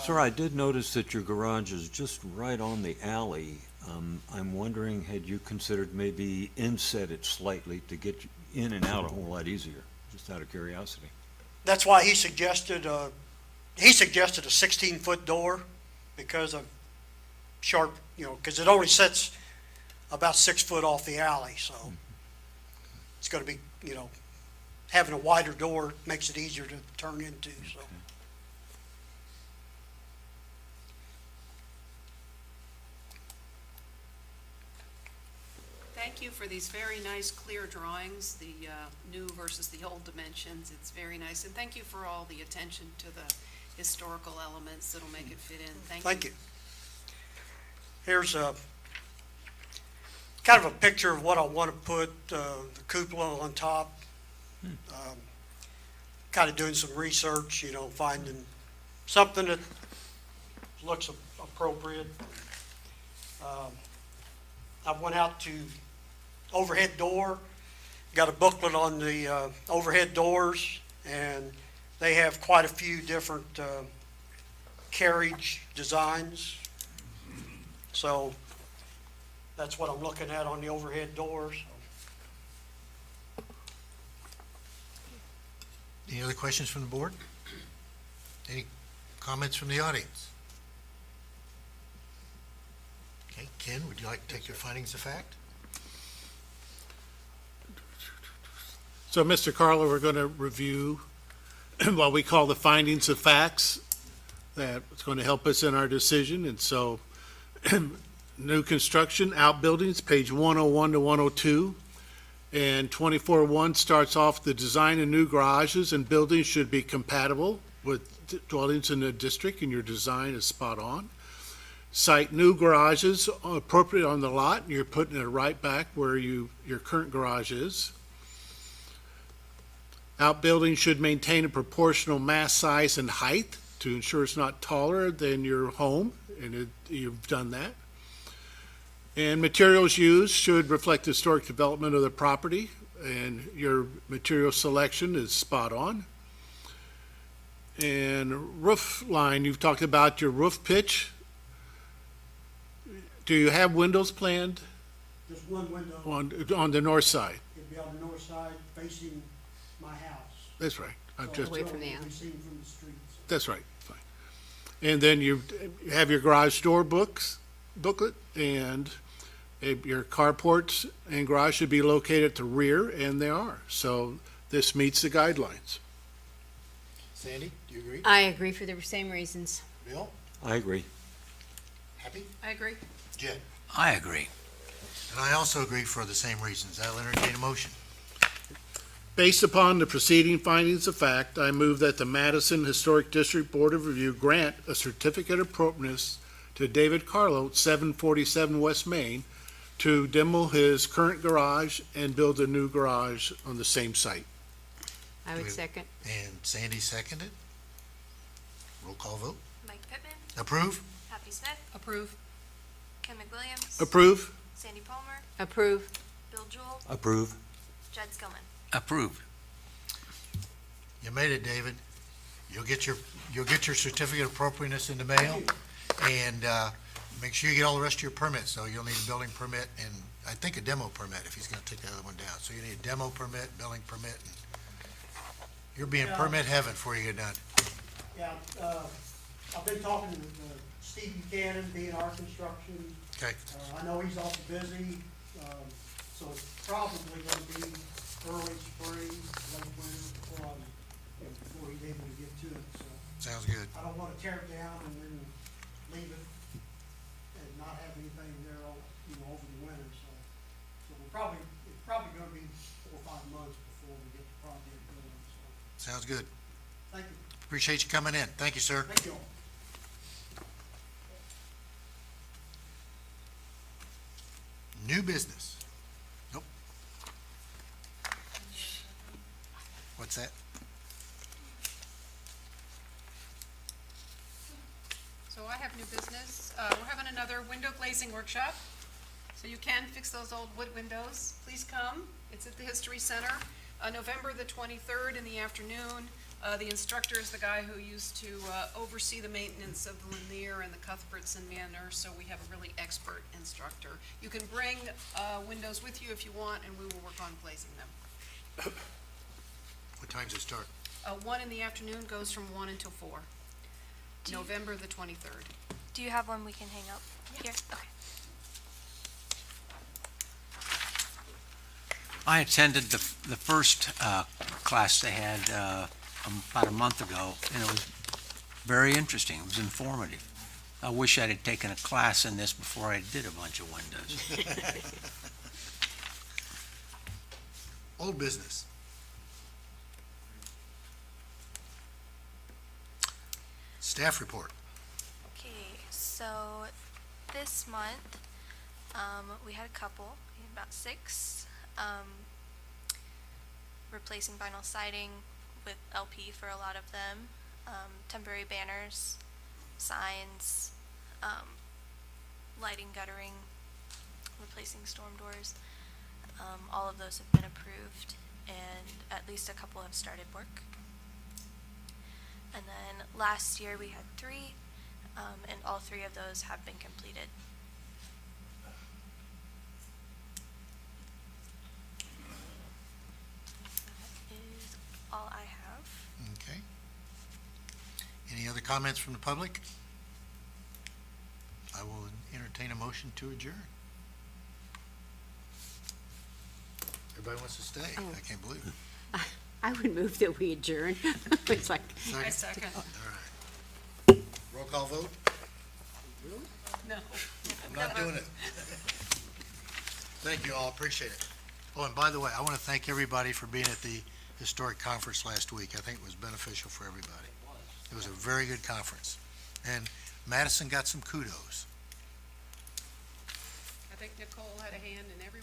Sir, I did notice that your garage is just right on the alley. I'm wondering, had you considered maybe inset it slightly to get you in and out a whole lot easier, just out of curiosity? That's why he suggested a 16-foot door because of sharp, because it only sits about 6 foot off the alley, so it's going to be, having a wider door makes it easier to turn into, so. Thank you for these very nice, clear drawings, the new versus the old dimensions. It's very nice. And thank you for all the attention to the historical elements that'll make it fit in. Thank you. Thank you. Here's a kind of a picture of what I want to put, the cupola on top. Kind of doing some research, you know, finding something that looks appropriate. I went out to overhead door, got a booklet on the overhead doors, and they have quite a few different carriage designs. So that's what I'm looking at on the overhead doors. Any other questions from the board? Any comments from the audience? Okay, Ken, would you like to take your findings of fact? So, Mr. Carlo, we're going to review what we call the findings of facts. That's going to help us in our decision. And so, new construction, outbuildings, page 101 to 102. And 24.1 starts off, the design of new garages and buildings should be compatible with dwellings in the district, and your design is spot on. Site new garages appropriate on the lot, and you're putting it right back where your current garage is. Outbuildings should maintain a proportional mass, size, and height to ensure it's not taller than your home, and you've done that. And materials used should reflect historic development of the property, and your material selection is spot on. And roof line, you've talked about your roof pitch. Do you have windows planned Just one window, on the north side? it'd be on the north side facing my house. That's right. I'm just, Away from the It'll be seen from the streets. that's right, fine. And then you have your garage door booklet, and your carports and garage should be located at the rear, and they are. So this meets the guidelines. Sandy, do you agree? I agree for the same reasons. Bill? I agree. Happy? I agree. Jed? I agree. And I also agree for the same reasons. I'll entertain a motion. Based upon the preceding findings of fact, I move that the Madison Historic District Board of Review grant a certificate of appropriateness to David Carlo, 747 West Main, to demo his current garage and build a new garage on the same site. I would second. And Sandy seconded. Roll call vote. Mike Pittman, Approve? Happy Smith, Approve. Ken McWilliams, Approve? Sandy Palmer, Approve. Bill Jewell, Approve. Jed Skillman. Approved. You made it, David. You'll get your certificate of appropriateness in the mail, and make sure you get all the rest of your permits. So you'll need a building permit and I think a demo permit if he's gonna take the other one down. So you need a demo permit, building permit, and you'll be in Yeah. permit heaven before you get done. Yeah, I've been talking to Steve Buchanan, B&R Construction. Okay, I know he's awful busy, so it's probably gonna be early spring, late winter, before he's able to get to it, so. sounds good. I don't wanna tear it down and then leave it and not have anything there, over the winter, so. So it's probably gonna be 4 or 5 months before we get the project going, so. Sounds good. Thank you. Appreciate you coming in. Thank you, sir. Thank you all. New business. Nope. What's that? So I have new business. We're having another window glazing workshop. So you can fix those old wood windows. Please come. It's at the History Center, November the 23rd in the afternoon. The instructor is the guy who used to oversee the maintenance of the Lanier and the Cuthbertson Manor, so we have a really expert instructor. You can bring windows with you if you want, and we will work on glazing them. What time does it start? 1 in the afternoon goes from 1 until 4. Do you- November the 23rd. Do you have one we can hang up here? Okay. I attended the first class they had about a month ago, and it was very interesting. It was informative. I wish I'd have taken a class in this before I did a bunch of windows. Old business. Staff report. Okay, so this month, we had a couple, we had about 6, replacing vinyl siding with LP for a lot of them, temporary banners, signs, lighting, guttering, replacing storm doors. All of those have been approved, and at least a couple have started work. And then last year we had 3, and all 3 of those have been completed. That is all I have. Okay. Any other comments from the public? I will entertain a motion to adjourn. Everybody wants to stay. Oh. I can't believe it. I would move that we adjourn. It's like, Second? second. All right. Roll call vote? No. I'm not doing it. Thank you all, appreciate it. Oh, and by the way, I want to thank everybody for being at the historic conference last week. I think it was beneficial for everybody. It was a very good conference. And Madison got some kudos. I think Nicole had a hand in everything.